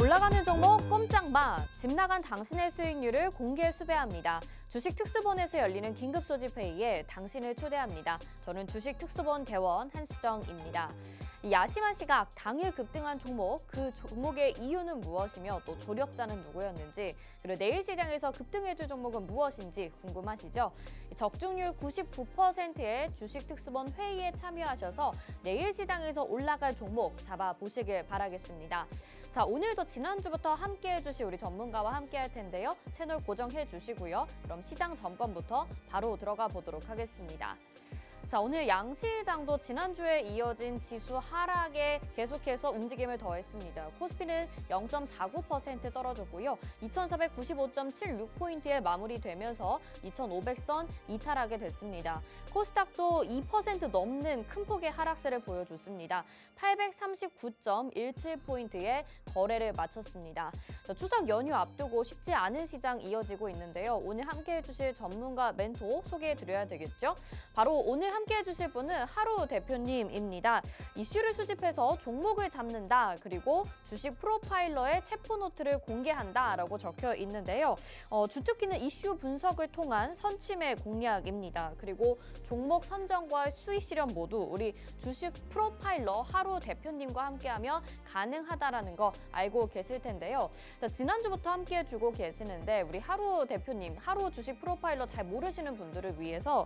올라가는 종목 꼼짝마, 집 나간 당신의 수익률을 공개 수배합니다. 주식특수본에서 열리는 긴급소집회의에 당신을 초대합니다. 저는 주식특수본 대원 한수정입니다. 야심한 시각, 당일 급등한 종목, 그 종목의 이유는 무엇이며 또 조력자는 누구였는지, 그리고 내일 시장에서 급등해줄 종목은 무엇인지 궁금하시죠? 적중률 99%의 주식특수본 회의에 참여하셔서 내일 시장에서 올라갈 종목 잡아보시길 바라겠습니다. 자, 오늘도 지난주부터 함께해 주신 우리 전문가와 함께 할 텐데요. 채널 고정해 주시고요. 그럼 시장 점검부터 바로 들어가 보도록 하겠습니다. 자, 오늘 양시장도 지난주에 이어진 지수 하락에 계속해서 움직임을 더했습니다. 코스피는 0.49% 떨어졌고요. 2495.76포인트에 마무리되면서 2500선 이탈하게 됐습니다. 코스닥도 2% 넘는 큰 폭의 하락세를 보여줬습니다. 839.17포인트에 거래를 마쳤습니다. 자, 추석 연휴 앞두고 쉽지 않은 시장 이어지고 있는데요. 오늘 함께해 주실 전문가 멘토 소개해 드려야 되겠죠? 바로 오늘 함께해 주실 분은 하루 대표님입니다. 이슈를 수집해서 종목을 잡는다, 그리고 주식 프로파일러의 체포노트를 공개한다라고 적혀 있는데요. 주특기는 이슈 분석을 통한 선취매 공략입니다. 그리고 종목 선정과 수익 실현 모두 우리 주식 프로파일러 하루 대표님과 함께하면 가능하다라는 거 알고 계실 텐데요. 자, 지난주부터 함께해주고 계시는데 우리 하루 대표님, 하루 주식 프로파일러 잘 모르시는 분들을 위해서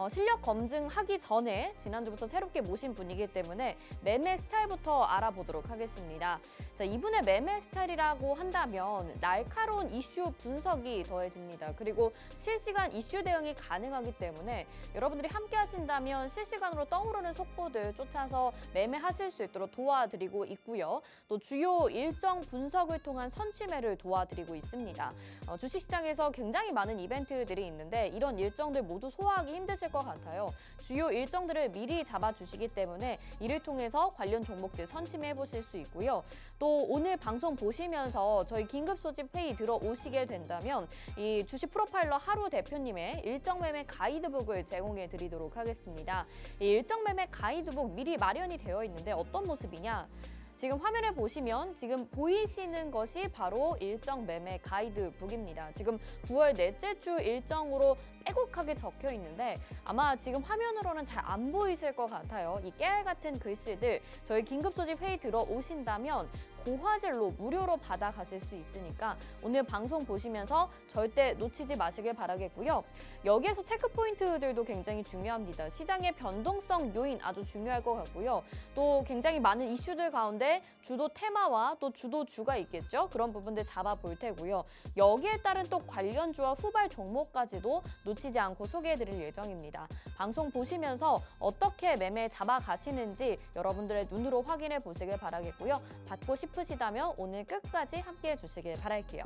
실력 검증하기 전에 지난주부터 새롭게 모신 분이기 때문에 매매 스타일부터 알아보도록 하겠습니다. 자, 이분의 매매 스타일이라고 한다면 날카로운 이슈 분석이 더해집니다. 그리고 실시간 이슈 대응이 가능하기 때문에 여러분들이 함께 하신다면 실시간으로 떠오르는 속보들 쫓아서 매매하실 수 있도록 도와드리고 있고요. 또 주요 일정 분석을 통한 선취매를 도와드리고 있습니다. 주식시장에서 굉장히 많은 이벤트들이 있는데 이런 일정들 모두 소화하기 힘드실 것 같아요. 주요 일정들을 미리 잡아주시기 때문에 이를 통해서 관련 종목들 선취매 해보실 수 있고요. 또 오늘 방송 보시면서 저희 긴급소집 회의 들어오시게 된다면 이 주식 프로파일러 하루 대표님의 일정 매매 가이드북을 제공해 드리도록 하겠습니다. 이 일정 매매 가이드북 미리 마련이 되어 있는데 어떤 모습이냐? 지금 화면을 보시면 지금 보이시는 것이 바로 일정 매매 가이드북입니다. 지금 9월 넷째 주 일정으로 빼곡하게 적혀 있는데 아마 지금 화면으로는 잘 안 보이실 것 같아요. 이 깨알 같은 글씨들 저희 긴급소집 회의 들어오신다면 고화질로 무료로 받아가실 수 있으니까 오늘 방송 보시면서 절대 놓치지 마시길 바라겠고요. 여기에서 체크 포인트들도 굉장히 중요합니다. 시장의 변동성 요인 아주 중요할 것 같고요. 또 굉장히 많은 이슈들 가운데 주도 테마와 또 주도주가 있겠죠. 그런 부분들 잡아볼 테고요. 여기에 따른 또 관련주와 후발 종목까지도 놓치지 않고 소개해드릴 예정입니다. 방송 보시면서 어떻게 매매 잡아가시는지 여러분들의 눈으로 확인해 보시길 바라겠고요. 받고 싶으시다면 오늘 끝까지 함께해 주시길 바랄게요.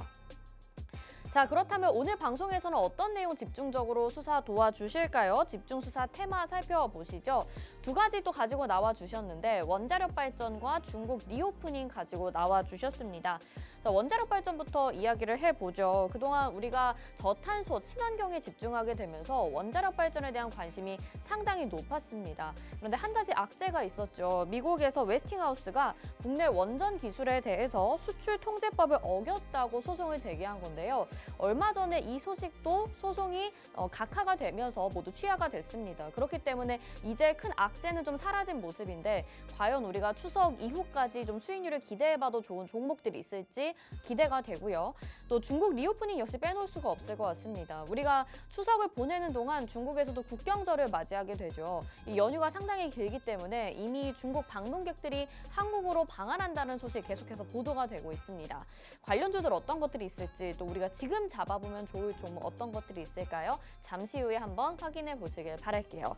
자, 그렇다면 오늘 방송에서는 어떤 내용 집중적으로 수사 도와주실까요? 집중 수사 테마 살펴보시죠. 두 가지 또 가지고 나와주셨는데 원자력 발전과 중국 리오프닝 가지고 나와주셨습니다. 자, 원자력 발전부터 이야기를 해보죠. 그동안 우리가 저탄소, 친환경에 집중하게 되면서 원자력 발전에 대한 관심이 상당히 높았습니다. 그런데 한 가지 악재가 있었죠. 미국에서 웨스팅하우스가 국내 원전 기술에 대해서 수출 통제법을 어겼다고 소송을 제기한 건데요. 얼마 전에 이 소식도 소송이 각하가 되면서 모두 취하가 됐습니다. 그렇기 때문에 이제 큰 악재는 좀 사라진 모습인데 과연 우리가 추석 이후까지 좀 수익률을 기대해봐도 좋은 종목들이 있을지 기대가 되고요. 또 중국 리오프닝 역시 빼놓을 수가 없을 것 같습니다. 우리가 추석을 보내는 동안 중국에서도 국경절을 맞이하게 되죠. 이 연휴가 상당히 길기 때문에 이미 중국 방문객들이 한국으로 방한한다는 소식 계속해서 보도가 되고 있습니다. 관련주들 어떤 것들이 있을지 또 우리가 지금 잡아보면 좋을 종목 어떤 것들이 있을까요? 잠시 후에 한번 확인해 보시길 바랄게요.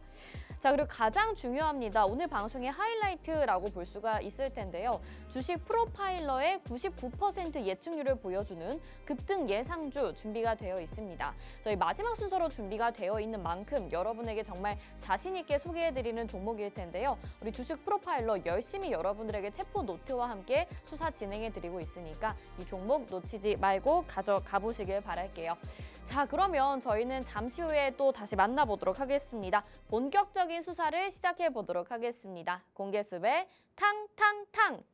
자, 그리고 가장 중요합니다. 오늘 방송의 하이라이트라고 볼 수가 있을 텐데요. 주식 프로파일러의 99% 예측률을 보여주는 급등 예상주 준비가 되어 있습니다. 저희 마지막 순서로 준비가 되어 있는 만큼 여러분에게 정말 자신 있게 소개해드리는 종목일 텐데요. 우리 주식 프로파일러 열심히 여러분들에게 체포 노트와 함께 수사 진행해드리고 있으니까 이 종목 놓치지 말고 가져가 보시길 바랄게요. 자, 그러면 저희는 잠시 후에 또 다시 만나보도록 하겠습니다. 본격적인 수사를 시작해 보도록 하겠습니다. 공개수배 탕탕탕!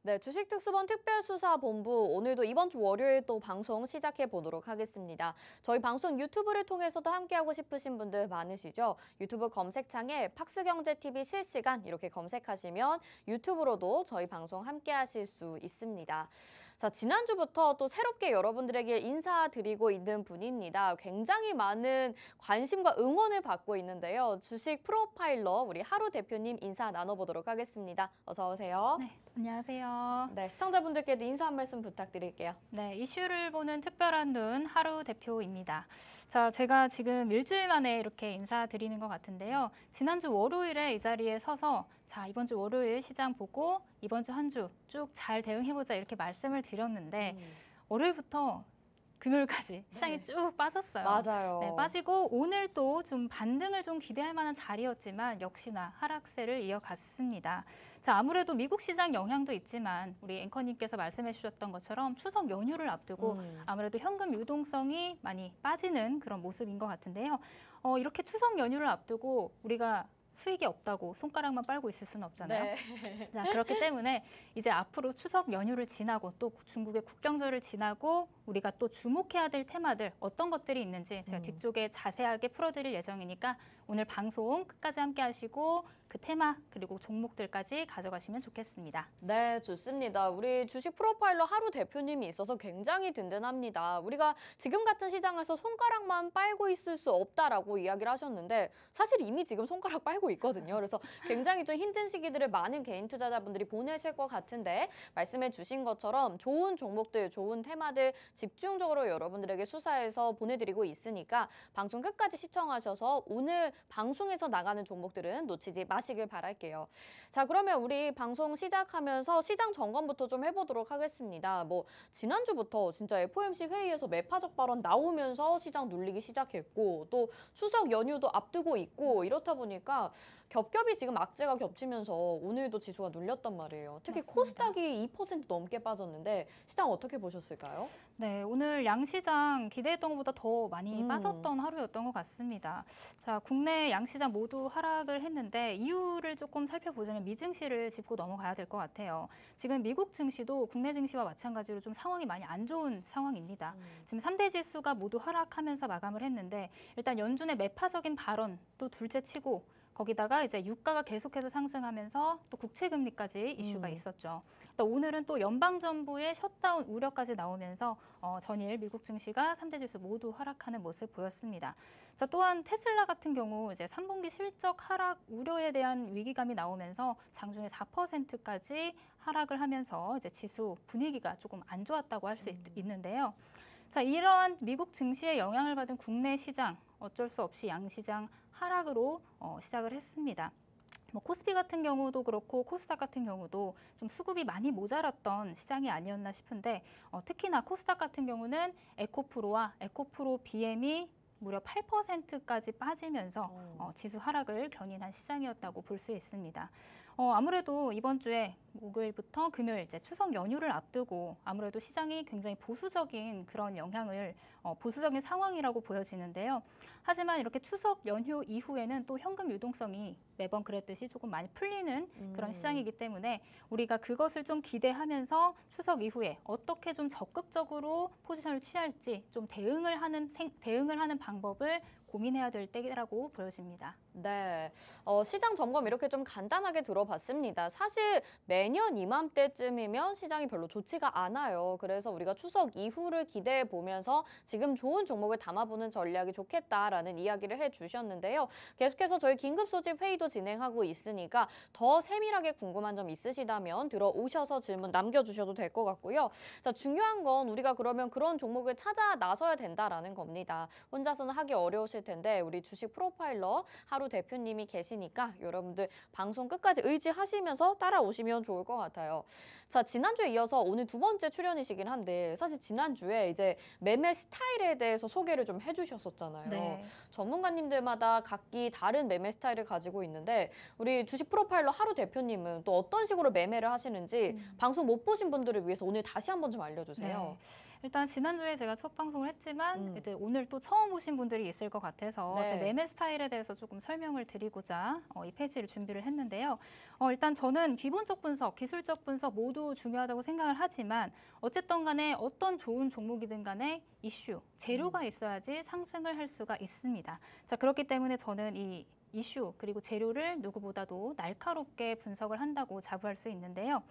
네, 주식특수본 특별수사본부 오늘도 이번 주 월요일 또 방송 시작해 보도록 하겠습니다. 저희 방송 유튜브를 통해서도 함께하고 싶으신 분들 많으시죠? 유튜브 검색창에 팍스경제TV 실시간 이렇게 검색하시면 유튜브로도 저희 방송 함께하실 수 있습니다. 자, 지난주부터 또 새롭게 여러분들에게 인사드리고 있는 분입니다. 굉장히 많은 관심과 응원을 받고 있는데요. 주식 프로파일러 우리 하루 대표님 인사 나눠보도록 하겠습니다. 어서 오세요. 네, 안녕하세요. 네, 시청자분들께도 인사 한 말씀 부탁드릴게요. 네, 이슈를 보는 특별한 눈 하루 대표입니다. 자, 제가 지금 일주일 만에 이렇게 인사드리는 것 같은데요. 지난주 월요일에 이 자리에 서서 자, 이번 주 월요일 시장 보고 이번 주 한 주 쭉 잘 대응해보자 이렇게 말씀을 드렸는데 월요일부터 금요일까지 시장이 쭉 빠졌어요. 맞아요. 네, 빠지고 오늘 또 좀 반등을 좀 기대할 만한 자리였지만 역시나 하락세를 이어갔습니다. 자, 아무래도 미국 시장 영향도 있지만 우리 앵커님께서 말씀해 주셨던 것처럼 추석 연휴를 앞두고 아무래도 현금 유동성이 많이 빠지는 그런 모습인 것 같은데요. 이렇게 추석 연휴를 앞두고 우리가 수익이 없다고 손가락만 빨고 있을 수는 없잖아요. 네. 자, 그렇기 때문에 이제 앞으로 추석 연휴를 지나고 또 중국의 국경절을 지나고 우리가 또 주목해야 될 테마들 어떤 것들이 있는지 제가 뒤쪽에 자세하게 풀어드릴 예정이니까 오늘 방송 끝까지 함께 하시고 그 테마 그리고 종목들까지 가져가시면 좋겠습니다. 네, 좋습니다. 우리 주식 프로파일러 하루 대표님이 있어서 굉장히 든든합니다. 우리가 지금 같은 시장에서 손가락만 빨고 있을 수 없다라고 이야기를 하셨는데 사실 이미 지금 손가락 빨고 있거든요. 그래서 굉장히 좀 힘든 시기들을 많은 개인 투자자분들이 보내실 것 같은데 말씀해 주신 것처럼 좋은 종목들, 좋은 테마들 집중적으로 여러분들에게 수사해서 보내드리고 있으니까 방송 끝까지 시청하셔서 오늘 방송에서 나가는 종목들은 놓치지 마시길 바랄게요. 자, 그러면 우리 방송 시작하면서 시장 점검부터 좀 해보도록 하겠습니다. 뭐 지난주부터 진짜 FOMC 회의에서 매파적 발언 나오면서 시장 눌리기 시작했고 또 추석 연휴도 앞두고 있고 이렇다 보니까 겹겹이 지금 악재가 겹치면서 오늘도 지수가 눌렸단 말이에요. 특히 맞습니다. 코스닥이 2% 넘게 빠졌는데 시장 어떻게 보셨을까요? 네, 오늘 양시장 기대했던 것보다 더 많이 빠졌던 하루였던 것 같습니다. 자, 국내 양시장 모두 하락을 했는데 이유를 조금 살펴보자면 미증시를 짚고 넘어가야 될 것 같아요. 지금 미국 증시도 국내 증시와 마찬가지로 좀 상황이 많이 안 좋은 상황입니다. 지금 3대 지수가 모두 하락하면서 마감을 했는데 일단 연준의 매파적인 발언 또 둘째 치고 거기다가 이제 유가가 계속해서 상승하면서 또 국채금리까지 이슈가 있었죠. 또 오늘은 또 연방정부의 셧다운 우려까지 나오면서 전일 미국 증시가 3대 지수 모두 하락하는 모습 보였습니다. 자, 또한 테슬라 같은 경우 이제 3분기 실적 하락 우려에 대한 위기감이 나오면서 장중에 4%까지 하락을 하면서 이제 지수 분위기가 조금 안 좋았다고 할 수 있는데요. 자, 이러한 미국 증시에 영향을 받은 국내 시장 어쩔 수 없이 양시장 하락으로 시작을 했습니다. 뭐 코스피 같은 경우도 그렇고 코스닥 같은 경우도 좀 수급이 많이 모자랐던 시장이 아니었나 싶은데 특히나 코스닥 같은 경우는 에코프로와 에코프로 BM이 무려 8%까지 빠지면서 지수 하락을 견인한 시장이었다고 볼 수 있습니다. 아무래도 이번 주에 목요일부터 금요일 이제 추석 연휴를 앞두고 아무래도 시장이 굉장히 보수적인 그런 영향을 보수적인 상황이라고 보여지는데요. 하지만 이렇게 추석 연휴 이후에는 또 현금 유동성이 매번 그랬듯이 조금 많이 풀리는 그런 시장이기 때문에 우리가 그것을 좀 기대하면서 추석 이후에 어떻게 좀 적극적으로 포지션을 취할지 좀 대응을 하는 방법을 고민해야 될 때라고 보여집니다. 네, 시장 점검 이렇게 좀 간단하게 들어봤습니다. 사실 매년 이맘때쯤이면 시장이 별로 좋지가 않아요. 그래서 우리가 추석 이후를 기대해 보면서 지금 좋은 종목을 담아보는 전략이 좋겠다라는 이야기를 해주셨는데요. 계속해서 저희 긴급 소집 회의도 진행하고 있으니까 더 세밀하게 궁금한 점 있으시다면 들어오셔서 질문 남겨주셔도 될 것 같고요. 자, 중요한 건 우리가 그러면 그런 종목을 찾아 나서야 된다라는 겁니다. 혼자서는 하기 어려우실 텐데 우리 주식 프로파일러 하루 대표님이 계시니까 여러분들 방송 끝까지 의지하시면서 따라오시면 좋을 것 같아요. 자, 지난주에 이어서 오늘 두 번째 출연이시긴 한데 사실 지난주에 이제 매매 스타일에 대해서 소개를 좀 해주셨었잖아요. 네. 전문가님들마다 각기 다른 매매 스타일을 가지고 있는데 우리 주식 프로파일러 하루 대표님은 또 어떤 식으로 매매를 하시는지 방송 못 보신 분들을 위해서 오늘 다시 한번 좀 알려주세요. 네. 일단 지난주에 제가 첫 방송을 했지만 이제 오늘 또 처음 보신 분들이 있을 것 같아서 네. 제 매매 스타일에 대해서 조금 설명을 드리고자 이 페이지를 준비를 했는데요. 일단 저는 기본적 분석, 기술적 분석 모두 중요하다고 생각을 하지만 어쨌든 간에 어떤 좋은 종목이든 간에 이슈, 재료가 있어야지 상승을 할 수가 있습니다. 자, 그렇기 때문에 저는 이 이슈 그리고 재료를 누구보다도 날카롭게 분석을 한다고 자부할 수 있는데요.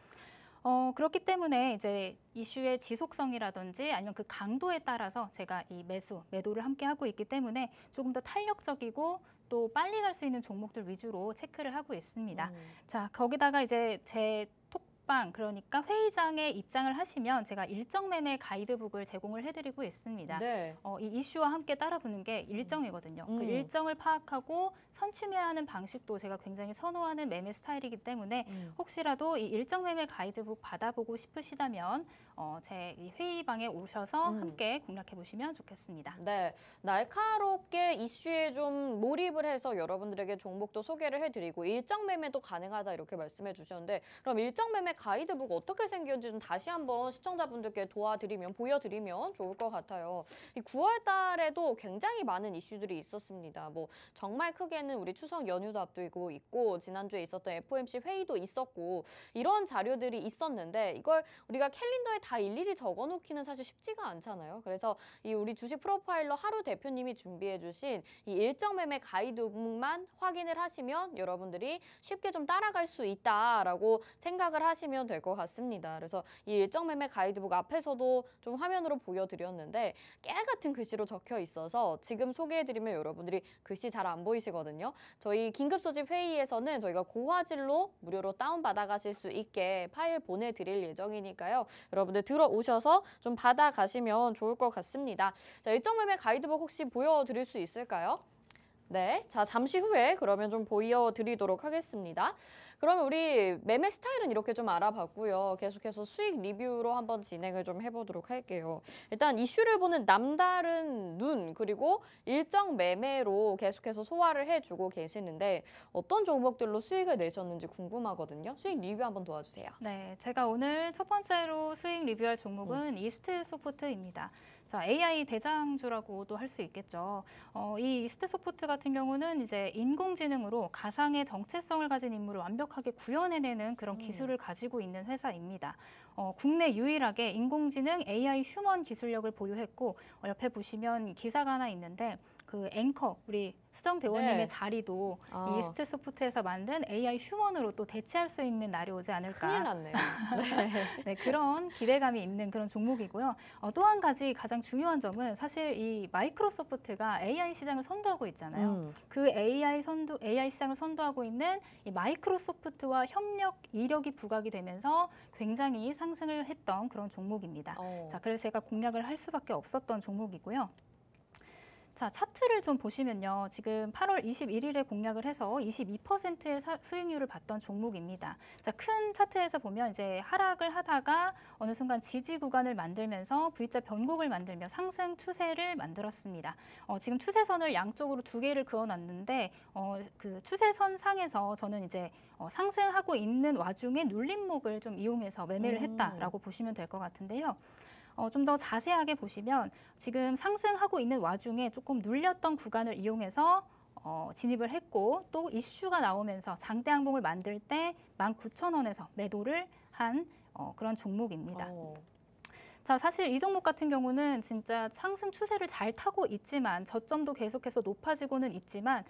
그렇기 때문에 이제 이슈의 지속성이라든지 아니면 그 강도에 따라서 제가 이 매도를 함께 하고 있기 때문에 조금 더 탄력적이고 또 빨리 갈 수 있는 종목들 위주로 체크를 하고 있습니다. 자, 거기다가 이제 제 톡방 그러니까 회의장에 입장을 하시면 제가 일정 매매 가이드북을 제공을 해드리고 있습니다. 네. 이 이슈와 함께 따라붙는 게 일정이거든요. 그 일정을 파악하고 선취매하는 방식도 제가 굉장히 선호하는 매매 스타일이기 때문에 혹시라도 이 일정 매매 가이드북 받아보고 싶으시다면 제 이 회의방에 오셔서 함께 공략해 보시면 좋겠습니다. 네, 날카롭게 이슈에 좀 몰입을 해서 여러분들에게 종목도 소개를 해드리고 일정 매매도 가능하다 이렇게 말씀해 주셨는데 그럼 일정 매매 가이드북 어떻게 생겼는지 좀 다시 한번 시청자분들께 보여드리면 좋을 것 같아요. 이 9월 달에도 굉장히 많은 이슈들이 있었습니다. 뭐 정말 크게는 우리 추석 연휴도 앞두고 있고 지난주에 있었던 FOMC 회의도 있었고 이런 자료들이 있었는데 이걸 우리가 캘린더에 다 일일이 적어놓기는 사실 쉽지가 않잖아요. 그래서 이 우리 주식 프로파일러 하루 대표님이 준비해주신 이 일정 매매 가이드북만 확인을 하시면 여러분들이 쉽게 좀 따라갈 수 있다라고 생각을 하시면 될 것 같습니다. 그래서 이 일정 매매 가이드북 앞에서도 좀 화면으로 보여드렸는데 깨같은 글씨로 적혀 있어서 지금 소개해드리면 여러분들이 글씨 잘 안 보이시거든요. 저희 긴급 소집 회의에서는 저희가 고화질로 무료로 다운받아가실 수 있게 파일 보내드릴 예정이니까요. 여러분들 들어오셔서 좀 받아가시면 좋을 것 같습니다. 자, 일정 매매 가이드북 혹시 보여드릴 수 있을까요? 네, 자 잠시 후에 그러면 좀 보여드리도록 하겠습니다. 그러면 우리 매매 스타일은 이렇게 좀 알아봤고요. 계속해서 수익 리뷰로 한번 진행을 좀 해보도록 할게요. 일단 이슈를 보는 남다른 눈 그리고 일정 매매로 계속해서 소화를 해주고 계시는데 어떤 종목들로 수익을 내셨는지 궁금하거든요. 수익 리뷰 한번 도와주세요. 네, 제가 오늘 첫 번째로 수익 리뷰할 종목은 이스트 소프트입니다. 자, AI 대장주라고도 할 수 있겠죠. 이 이스트 소프트 같은 경우는 이제 인공지능으로 가상의 정체성을 가진 인물을 완벽하게 구현해내는 그런 기술을 가지고 있는 회사입니다. 국내 유일하게 인공지능 AI 휴먼 기술력을 보유했고 옆에 보시면 기사가 하나 있는데 그 앵커 우리 수정 대원님의 네. 자리도 이 이스트 소프트에서 만든 AI 휴먼으로 또 대체할 수 있는 날이 오지 않을까. 큰일 났네요. 네, 그런 기대감이 있는 그런 종목이고요. 또 한 가지 가장 중요한 점은 사실 이 마이크로소프트가 AI 시장을 선도하고 있잖아요. 그 AI 시장을 선도하고 있는 이 마이크로소프트와 협력 이력이 부각이 되면서 굉장히 상승을 했던 그런 종목입니다. 자, 그래서 제가 공략을 할 수밖에 없었던 종목이고요. 자, 차트를 좀 보시면요. 지금 8월 21일에 공략을 해서 22%의 수익률을 봤던 종목입니다. 자, 큰 차트에서 보면 이제 하락을 하다가 어느 순간 지지 구간을 만들면서 V자 변곡을 만들며 상승 추세를 만들었습니다. 지금 추세선을 양쪽으로 두 개를 그어놨는데 그 추세선 상에서 저는 이제 상승하고 있는 와중에 눌림목을 좀 이용해서 매매를 했다라고 보시면 될 것 같은데요. 좀 더 자세하게 보시면 지금 상승하고 있는 와중에 조금 눌렸던 구간을 이용해서 진입을 했고 또 이슈가 나오면서 장대 항봉을 만들 때 19,000원에서 매도를 한 그런 종목입니다. 자, 사실 이 종목 같은 경우는 진짜 상승 추세를 잘 타고 있지만 저점도 계속해서 높아지고는 있지만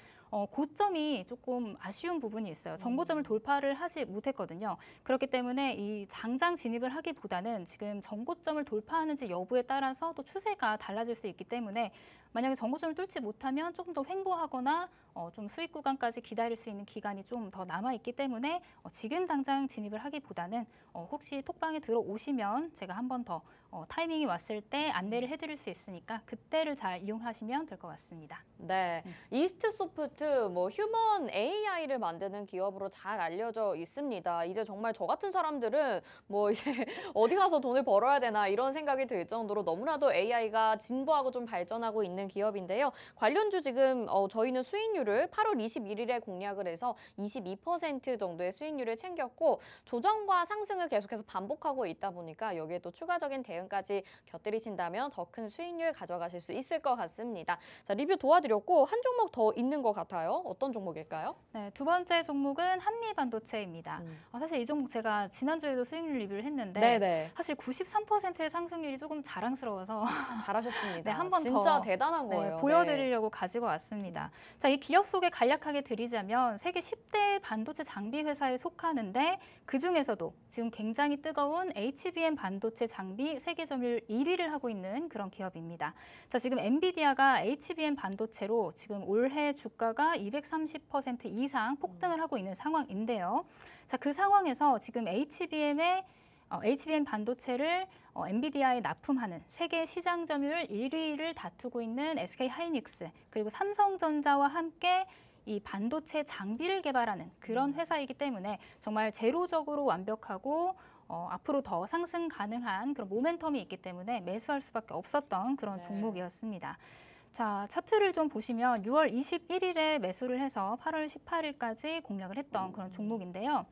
고점이 조금 아쉬운 부분이 있어요. 전고점을 돌파를 하지 못했거든요. 그렇기 때문에 이 장장 진입을 하기보다는 지금 전고점을 돌파하는지 여부에 따라서 또 추세가 달라질 수 있기 때문에 만약에 전고점을 뚫지 못하면 조금 더 횡보하거나 좀 수익 구간까지 기다릴 수 있는 기간이 좀 더 남아있기 때문에 지금 당장 진입을 하기보다는 혹시 톡방에 들어오시면 제가 한 번 더 타이밍이 왔을 때 안내를 해드릴 수 있으니까 그때를 잘 이용하시면 될 것 같습니다. 네, 이스트 소프트 뭐 휴먼 AI를 만드는 기업으로 잘 알려져 있습니다. 이제 정말 저 같은 사람들은 뭐 이제 어디 가서 돈을 벌어야 되나 이런 생각이 들 정도로 너무나도 AI가 진보하고 좀 발전하고 있는 기업인데요. 관련주 지금 저희는 수익률을 8월 21일에 공략을 해서 22% 정도의 수익률을 챙겼고 조정과 상승을 계속해서 반복하고 있다 보니까 여기에 또 추가적인 대응 대응까지 곁들이신다면 더 큰 수익률 가져가실 수 있을 것 같습니다. 자, 리뷰 도와드렸고 한 종목 더 있는 것 같아요. 어떤 종목일까요? 네, 두 번째 종목은 한미반도체입니다. 사실 이 종목 제가 지난주에도 수익률 리뷰를 했는데 네네. 사실 93%의 상승률이 조금 자랑스러워서 잘하셨습니다. 네, 한 번 진짜 더 대단한 거예요. 보여드리려고 가지고 왔습니다. 자, 이 기업 소개 간략하게 드리자면 세계 10대 반도체 장비 회사에 속하는데 그중에서도 지금 굉장히 뜨거운 HBM 반도체 장비 세계 점유율 1위를 하고 있는 그런 기업입니다. 자, 지금 엔비디아가 HBM 반도체로 지금 올해 주가가 230% 이상 폭등을 하고 있는 상황인데요. 자, 그 상황에서 지금 HBM 반도체를 엔비디아에 납품하는 세계 시장 점유율 1위를 다투고 있는 SK 하이닉스 그리고 삼성전자와 함께 이 반도체 장비를 개발하는 그런 회사이기 때문에 정말 제로적으로 완벽하고 앞으로 더 상승 가능한 그런 모멘텀이 있기 때문에 매수할 수밖에 없었던 그런 종목이었습니다. 자, 차트를 좀 보시면 6월 21일에 매수를 해서 8월 18일까지 공략을 했던 그런 종목인데요.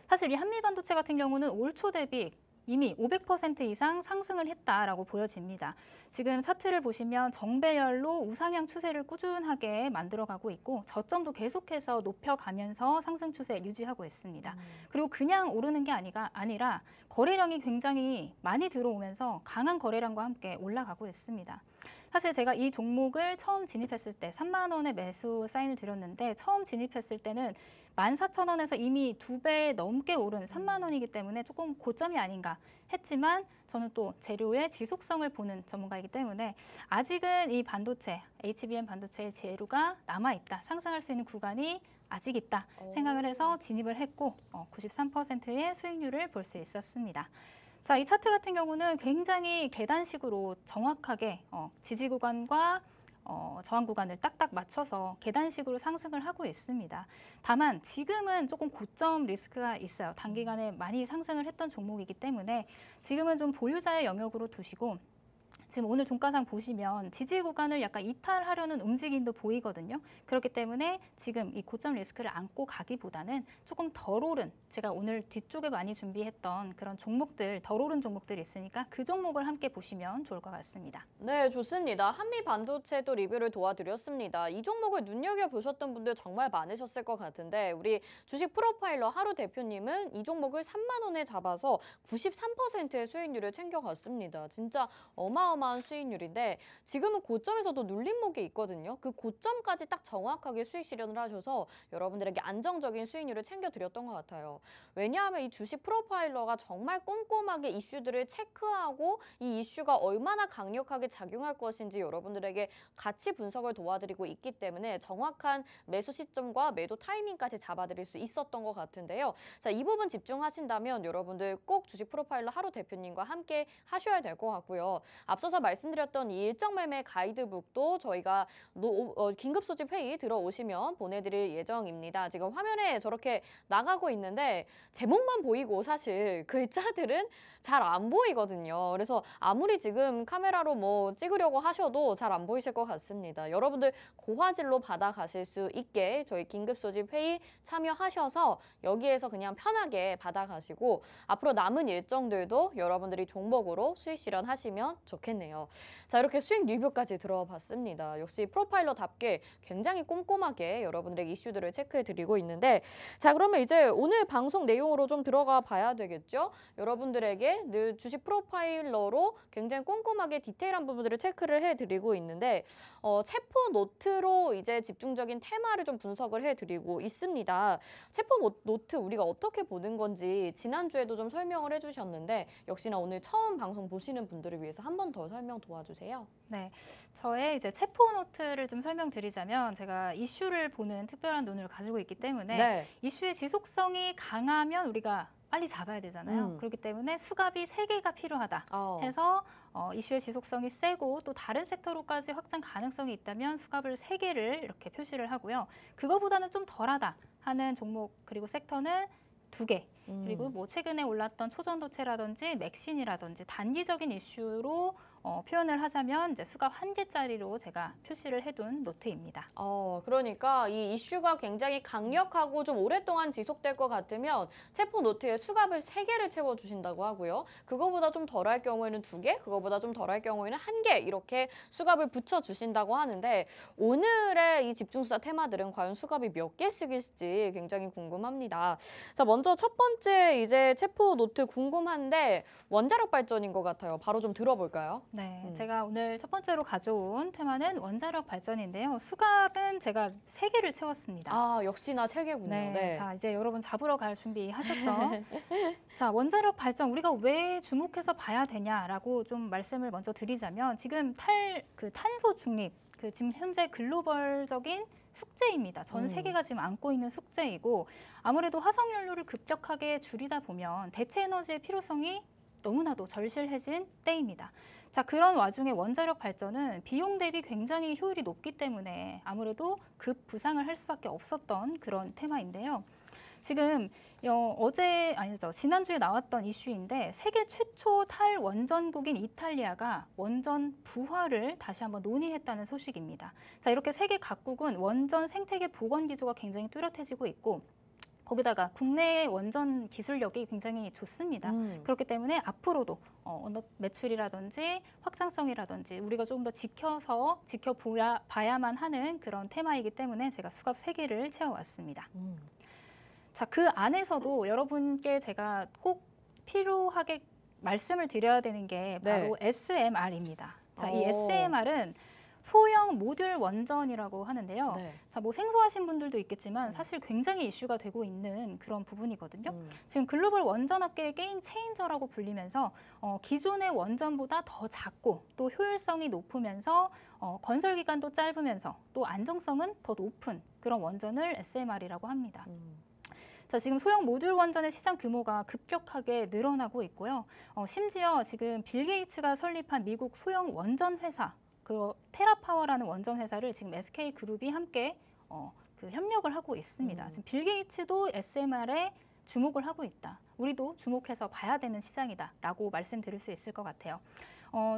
사실 이 한미반도체 같은 경우는 올 초 대비 이미 500% 이상 상승을 했다라고 보여집니다. 지금 차트를 보시면 정배열로 우상향 추세를 꾸준하게 만들어가고 있고 저점도 계속해서 높여가면서 상승 추세 유지하고 있습니다. 그리고 그냥 오르는 게 아니라 거래량이 굉장히 많이 들어오면서 강한 거래량과 함께 올라가고 있습니다. 사실 제가 이 종목을 처음 진입했을 때 3만 원에 매수 사인을 드렸는데 처음 진입했을 때는 14,000원에서 이미 2배 넘게 오른 3만 원이기 때문에 조금 고점이 아닌가 했지만 저는 또 재료의 지속성을 보는 전문가이기 때문에 아직은 이 반도체, HBM 반도체의 재료가 남아있다, 상승할 수 있는 구간이 아직 있다 생각을 해서 진입을 했고 93%의 수익률을 볼 수 있었습니다. 자, 이 차트 같은 경우는 굉장히 계단식으로 정확하게 지지 구간과 저항 구간을 딱딱 맞춰서 계단식으로 상승을 하고 있습니다. 다만 지금은 조금 고점 리스크가 있어요. 단기간에 많이 상승을 했던 종목이기 때문에 지금은 좀 보유자의 영역으로 두시고 지금 오늘 종가상 보시면 지지 구간을 약간 이탈하려는 움직임도 보이거든요. 그렇기 때문에 지금 이 고점 리스크를 안고 가기보다는 조금 덜 오른, 제가 오늘 뒤쪽에 많이 준비했던 그런 종목들, 덜 오른 종목들이 있으니까 그 종목을 함께 보시면 좋을 것 같습니다. 네, 좋습니다. 한미반도체도 리뷰를 도와드렸습니다. 이 종목을 눈여겨보셨던 분들 정말 많으셨을 것 같은데 우리 주식 프로파일러 하루 대표님은 이 종목을 3만 원에 잡아서 93%의 수익률을 챙겨갔습니다. 진짜 어마어마한 수익률인데 지금은 고점에서도 눌림목이 있거든요. 그 고점까지 딱 정확하게 수익 실현을 하셔서 여러분들에게 안정적인 수익률을 챙겨드렸던 것 같아요. 왜냐하면 이 주식 프로파일러가 정말 꼼꼼하게 이슈들을 체크하고 이 이슈가 얼마나 강력하게 작용할 것인지 여러분들에게 같이 분석을 도와드리고 있기 때문에 정확한 매수 시점과 매도 타이밍까지 잡아드릴 수 있었던 것 같은데요. 자, 이 부분 집중하신다면 여러분들 꼭 주식 프로파일러 하루 대표님과 함께 하셔야 될 것 같고요. 앞서서 말씀드렸던 이 일정 매매 가이드북도 저희가 긴급 소집 회의 들어오시면 보내드릴 예정입니다. 지금 화면에 저렇게 나가고 있는데 제목만 보이고 사실 글자들은 잘 안 보이거든요. 그래서 아무리 지금 카메라로 뭐 찍으려고 하셔도 잘 안 보이실 것 같습니다. 여러분들 고화질로 받아가실 수 있게 저희 긴급 소집 회의 참여하셔서 여기에서 그냥 편하게 받아가시고 앞으로 남은 일정들도 여러분들이 종목으로 수익 실현하시면 좋겠네요. 자, 이렇게 수익 리뷰까지 들어봤습니다. 역시 프로파일러답게 굉장히 꼼꼼하게 여러분들의 이슈들을 체크해드리고 있는데 자, 그러면 이제 오늘 방송 내용으로 좀 들어가 봐야 되겠죠? 여러분들에게 늘 주식 프로파일러로 굉장히 꼼꼼하게 디테일한 부분들을 체크를 해드리고 있는데 체포 노트로 이제 집중적인 테마를 좀 분석을 해드리고 있습니다. 체포 노트 우리가 어떻게 보는 건지 지난주에도 좀 설명을 해주셨는데 역시나 오늘 처음 방송 보시는 분들을 위해서 한 번 더 설명 도와주세요. 네, 저의 이제 체포 노트를 좀 설명드리자면 제가 이슈를 보는 특별한 눈을 가지고 있기 때문에 이슈의 지속성이 강하면 우리가 빨리 잡아야 되잖아요. 그렇기 때문에 수갑이 3개가 필요하다 해서 이슈의 지속성이 세고 또 다른 섹터로까지 확장 가능성이 있다면 수갑을 3개를 이렇게 표시를 하고요. 그거보다는 좀 덜하다 하는 종목 그리고 섹터는 2개. 그리고 뭐 최근에 올랐던 초전도체라든지 맥신이라든지 단기적인 이슈로 표현을 하자면 이제 수갑 1개짜리로 제가 표시를 해둔 노트입니다. 그러니까 이 이슈가 굉장히 강력하고 좀 오랫동안 지속될 것 같으면 체포 노트에 수갑을 3개를 채워주신다고 하고요. 그거보다 좀 덜할 경우에는 2개, 그거보다 좀 덜할 경우에는 1개 이렇게 수갑을 붙여주신다고 하는데 오늘의 이 집중수사 테마들은 과연 수갑이 몇 개씩일지 굉장히 궁금합니다. 자, 먼저 첫 번째 이제 체포 노트 궁금한데 원자력 발전인 것 같아요. 바로 좀 들어볼까요? 네, 제가 오늘 첫 번째로 가져온 테마는 원자력 발전인데요. 수갑은 제가 3개를 채웠습니다. 역시나 3개군요. 네. 자, 이제 여러분 잡으러 갈 준비하셨죠? 자, 원자력 발전 우리가 왜 주목해서 봐야 되냐라고 좀 말씀을 먼저 드리자면 지금 탄소 중립, 지금 현재 글로벌적인 숙제입니다. 전 세계가 지금 안고 있는 숙제이고 아무래도 화석연료를 급격하게 줄이다 보면 대체 에너지의 필요성이 너무나도 절실해진 때입니다. 자, 그런 와중에 원자력 발전은 비용 대비 굉장히 효율이 높기 때문에 아무래도 급 부상을 할 수밖에 없었던 그런 테마인데요. 지금 지난주에 나왔던 이슈인데 세계 최초 탈원전국인 이탈리아가 원전 부활을 다시 한번 논의했다는 소식입니다. 자, 이렇게 세계 각국은 원전 생태계 복원 기조가 굉장히 뚜렷해지고 있고 거기다가 국내 원전 기술력이 굉장히 좋습니다. 그렇기 때문에 앞으로도 매출이라든지 확장성이라든지 우리가 조금 더 지켜봐야만 하는 그런 테마이기 때문에 제가 수갑 3개를 채워왔습니다. 자, 그 안에서도 여러분께 제가 꼭 필요하게 말씀을 드려야 되는 게 바로 SMR입니다. 자, 이 SMR은 소형 모듈 원전이라고 하는데요. 자, 뭐 생소하신 분들도 있겠지만 사실 굉장히 이슈가 되고 있는 그런 부분이거든요. 지금 글로벌 원전업계의 게임 체인저라고 불리면서 기존의 원전보다 더 작고 또 효율성이 높으면서 건설 기간도 짧으면서 또 안정성은 더 높은 그런 원전을 SMR이라고 합니다. 자, 지금 소형 모듈 원전의 시장 규모가 급격하게 늘어나고 있고요. 심지어 지금 빌 게이츠가 설립한 미국 소형 원전 회사 테라파워라는 원전 회사를 지금 SK그룹이 함께 협력을 하고 있습니다. 지금 빌 게이츠도 SMR에 주목을 하고 있다. 우리도 주목해서 봐야 되는 시장이다라고 말씀드릴 수 있을 것 같아요.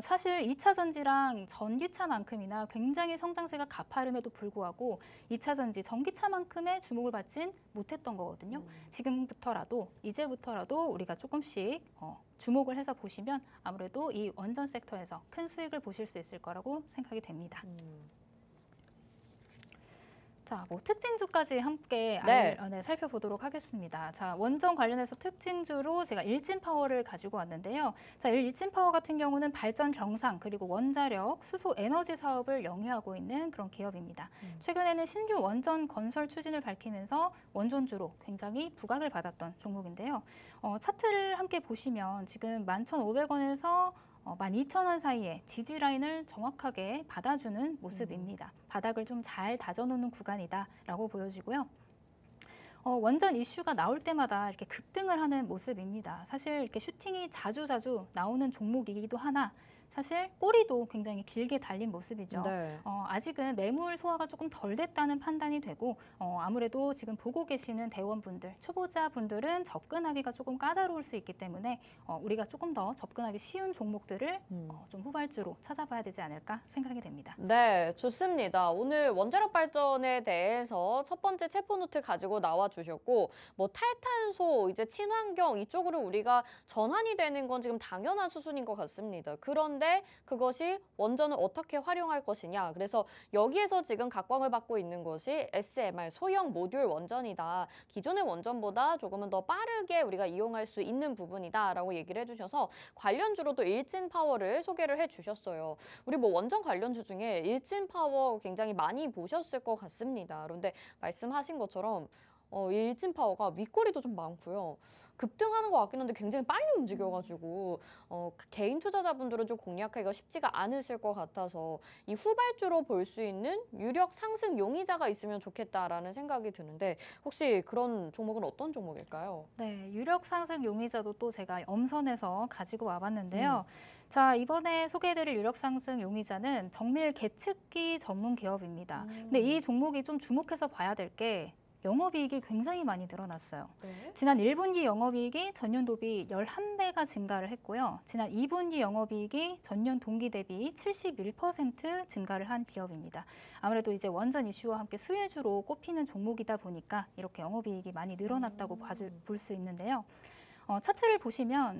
사실 2차 전지랑 전기차만큼이나 굉장히 성장세가 가파름에도 불구하고 2차 전지, 전기차만큼의 주목을 받진 못했던 거거든요. 지금부터라도, 이제부터라도 우리가 조금씩 주목을 해서 보시면 아무래도 이 원전 섹터에서 큰 수익을 보실 수 있을 거라고 생각이 됩니다. 자, 뭐 특징주까지 함께 살펴보도록 하겠습니다. 자, 원전 관련해서 특징주로 제가 일진파워를 가지고 왔는데요. 자, 일진파워 같은 경우는 발전 경상 그리고 원자력, 수소 에너지 사업을 영위하고 있는 그런 기업입니다. 최근에는 신규 원전 건설 추진을 밝히면서 원전주로 굉장히 부각을 받았던 종목인데요. 차트를 함께 보시면 지금 11,500원에서 12,000원 사이에 지지 라인을 정확하게 받아주는 모습입니다. 바닥을 좀 잘 다져놓는 구간이다라고 보여지고요. 원전 이슈가 나올 때마다 이렇게 급등을 하는 모습입니다. 사실 이렇게 슈팅이 자주 나오는 종목이기도 하나 사실 꼬리도 굉장히 길게 달린 모습이죠. 아직은 매물 소화가 조금 덜 됐다는 판단이 되고 아무래도 지금 보고 계시는 대원분들, 초보자분들은 접근하기가 조금 까다로울 수 있기 때문에 우리가 조금 더 접근하기 쉬운 종목들을 좀 후발주로 찾아봐야 되지 않을까 생각이 됩니다. 네, 좋습니다. 오늘 원자력 발전에 대해서 첫 번째 체포노트 가지고 나와 주셨고 뭐 탈탄소, 이제 친환경 이쪽으로 우리가 전환이 되는 건 지금 당연한 수순인 것 같습니다. 그런데 그것이 원전을 어떻게 활용할 것이냐. 그래서 여기에서 지금 각광을 받고 있는 것이 SMR, 소형 모듈 원전이다. 기존의 원전보다 조금은 더 빠르게 우리가 이용할 수 있는 부분이다라고 얘기를 해주셔서 관련주로도 일진파워를 소개를 해주셨어요. 우리 뭐 원전 관련주 중에 일진파워 굉장히 많이 보셨을 것 같습니다. 그런데 말씀하신 것처럼 일진파워가 윗꼬리도 좀 많고요. 급등하는 것 같긴 한데 굉장히 빨리 움직여가지고 개인 투자자분들은 좀 공략하기가 쉽지가 않으실 것 같아서 이 후발주로 볼 수 있는 유력 상승 용의자가 있으면 좋겠다라는 생각이 드는데 혹시 그런 종목은 어떤 종목일까요? 네, 유력 상승 용의자도 또 제가 엄선해서 가지고 와봤는데요. 자, 이번에 소개해드릴 유력 상승 용의자는 정밀 계측기 전문 기업입니다. 근데 이 종목이 좀 주목해서 봐야 될 게 영업이익이 굉장히 많이 늘어났어요. 네. 지난 1분기 영업이익이 전년 대비 11배가 증가를 했고요. 지난 2분기 영업이익이 전년 동기 대비 71% 증가를 한 기업입니다. 아무래도 이제 원전 이슈와 함께 수혜주로 꼽히는 종목이다 보니까 이렇게 영업이익이 많이 늘어났다고 볼 수 있는데요. 차트를 보시면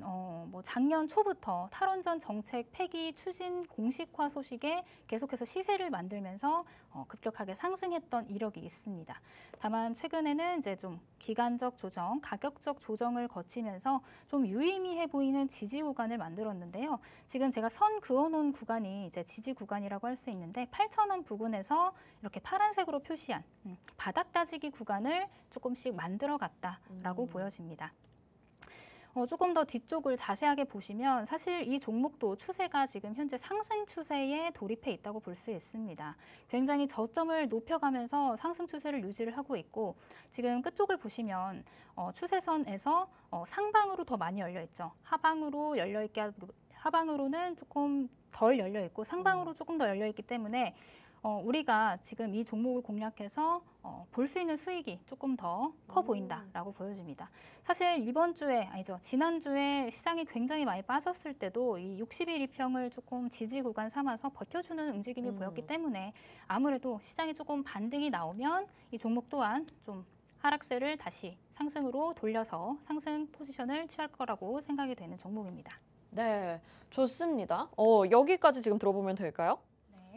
뭐 작년 초부터 탈원전 정책 폐기 추진 공식화 소식에 계속해서 시세를 만들면서 급격하게 상승했던 이력이 있습니다. 다만 최근에는 이제 좀 기간적 조정, 가격적 조정을 거치면서 좀 유의미해 보이는 지지 구간을 만들었는데요. 지금 제가 선 그어놓은 구간이 이제 지지 구간이라고 할 수 있는데 8,000원 부근에서 이렇게 파란색으로 표시한 바닥 따지기 구간을 조금씩 만들어갔다라고 보여집니다. 조금 더 뒤쪽을 자세하게 보시면 사실 이 종목도 추세가 지금 현재 상승 추세에 돌입해 있다고 볼 수 있습니다. 굉장히 저점을 높여가면서 상승 추세를 유지를 하고 있고 지금 끝쪽을 보시면 추세선에서 상방으로 더 많이 열려 있죠. 하방으로는 조금 덜 열려 있고 상방으로 조금 더 열려 있기 때문에 우리가 지금 이 종목을 공략해서 볼 수 있는 수익이 조금 더 커 보인다라고 보여집니다. 사실 이번 주에 아니죠. 지난주에 시장이 굉장히 많이 빠졌을 때도 이 60일 이평을 조금 지지 구간 삼아서 버텨주는 움직임이 보였기 때문에 아무래도 시장이 조금 반등이 나오면 이 종목 또한 좀 하락세를 다시 상승으로 돌려서 상승 포지션을 취할 거라고 생각이 되는 종목입니다. 네, 좋습니다. 여기까지 지금 들어보면 될까요?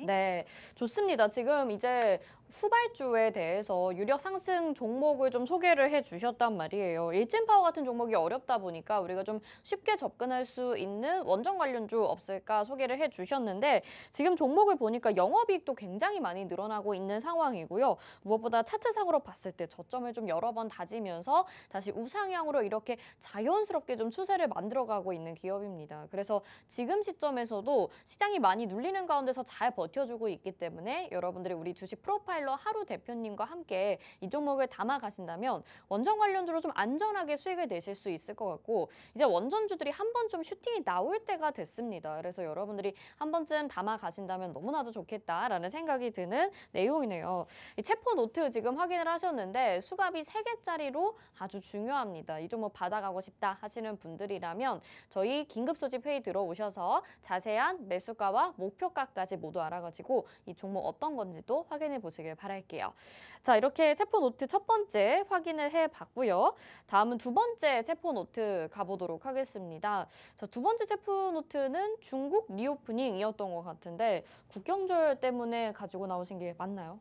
네, 좋습니다. 지금 이제 후발주에 대해서 유력 상승 종목을 좀 소개를 해주셨단 말이에요. 일진파워 같은 종목이 어렵다 보니까 우리가 좀 쉽게 접근할 수 있는 원전 관련주 없을까 소개를 해주셨는데 지금 종목을 보니까 영업이익도 굉장히 많이 늘어나고 있는 상황이고요. 무엇보다 차트상으로 봤을 때 저점을 좀 여러 번 다지면서 다시 우상향으로 이렇게 자연스럽게 좀 추세를 만들어가고 있는 기업입니다. 그래서 지금 시점에서도 시장이 많이 눌리는 가운데서 잘 버텨주고 있기 때문에 여러분들이 우리 주식 프로파일러 하루 대표님과 함께 이 종목을 담아 가신다면 원전 관련주로 좀 안전하게 수익을 내실 수 있을 것 같고 이제 원전주들이 한 번 좀 슈팅이 나올 때가 됐습니다. 그래서 여러분들이 한 번쯤 담아 가신다면 너무나도 좋겠다라는 생각이 드는 내용이네요. 이 체포 노트 지금 확인을 하셨는데 수갑이 3개짜리로 아주 중요합니다. 이 종목 받아가고 싶다 하시는 분들이라면 저희 긴급 소집 회의 들어오셔서 자세한 매수가와 목표가까지 모두 알아가지고 이 종목 어떤 건지도 확인해 보시길 바랄게요. 자, 이렇게 체포 노트 첫 번째 확인을 해봤고요. 다음은 두 번째 체포 노트 가보도록 하겠습니다. 자, 두 번째 체포 노트는 중국 리오프닝이었던 것 같은데 국경절 때문에 가지고 나오신 게 맞나요?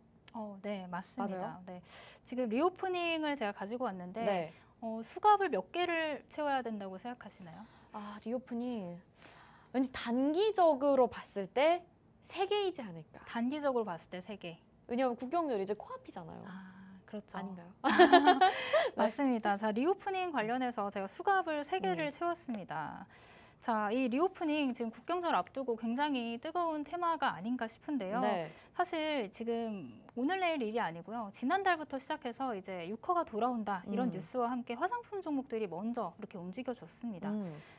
네, 맞습니다. 맞아요? 네, 지금 리오프닝을 제가 가지고 왔는데 네. 수갑을 몇 개를 채워야 된다고 생각하시나요? 아, 리오프닝 왠지 단기적으로 봤을 때 3개이지 않을까. 단기적으로 봤을 때 3개. 왜냐하면 국경절 이제 코앞이잖아요. 그렇죠. 아닌가요? 맞습니다. 자, 리오프닝 관련해서 제가 수갑을 3개를 채웠습니다. 자, 이 리오프닝 지금 국경절 앞두고 굉장히 뜨거운 테마가 아닌가 싶은데요. 네. 사실 지금 오늘 내일 일이 아니고요. 지난달부터 시작해서 이제 6호가 돌아온다 이런 뉴스와 함께 화장품 종목들이 먼저 이렇게 움직여줬습니다.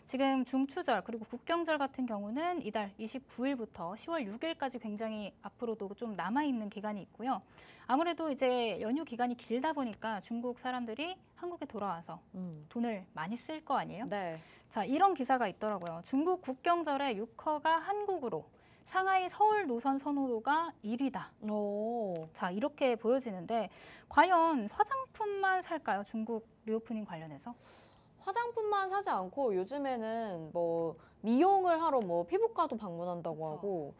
지금 중추절 그리고 국경절 같은 경우는 이달 29일부터 10월 6일까지 굉장히 앞으로도 좀 남아있는 기간이 있고요. 아무래도 이제 연휴 기간이 길다 보니까 중국 사람들이 한국에 돌아와서 돈을 많이 쓸 거 아니에요? 네. 자, 이런 기사가 있더라고요. 중국 국경절에 6호가 한국으로 상하이 서울 노선 선호도가 1위다. 오. 자, 이렇게 보여지는데 과연 화장품만 살까요? 중국 리오프닝 관련해서? 화장품만 사지 않고 요즘에는 뭐 미용을 하러 뭐 피부과도 방문한다고 그쵸. 하고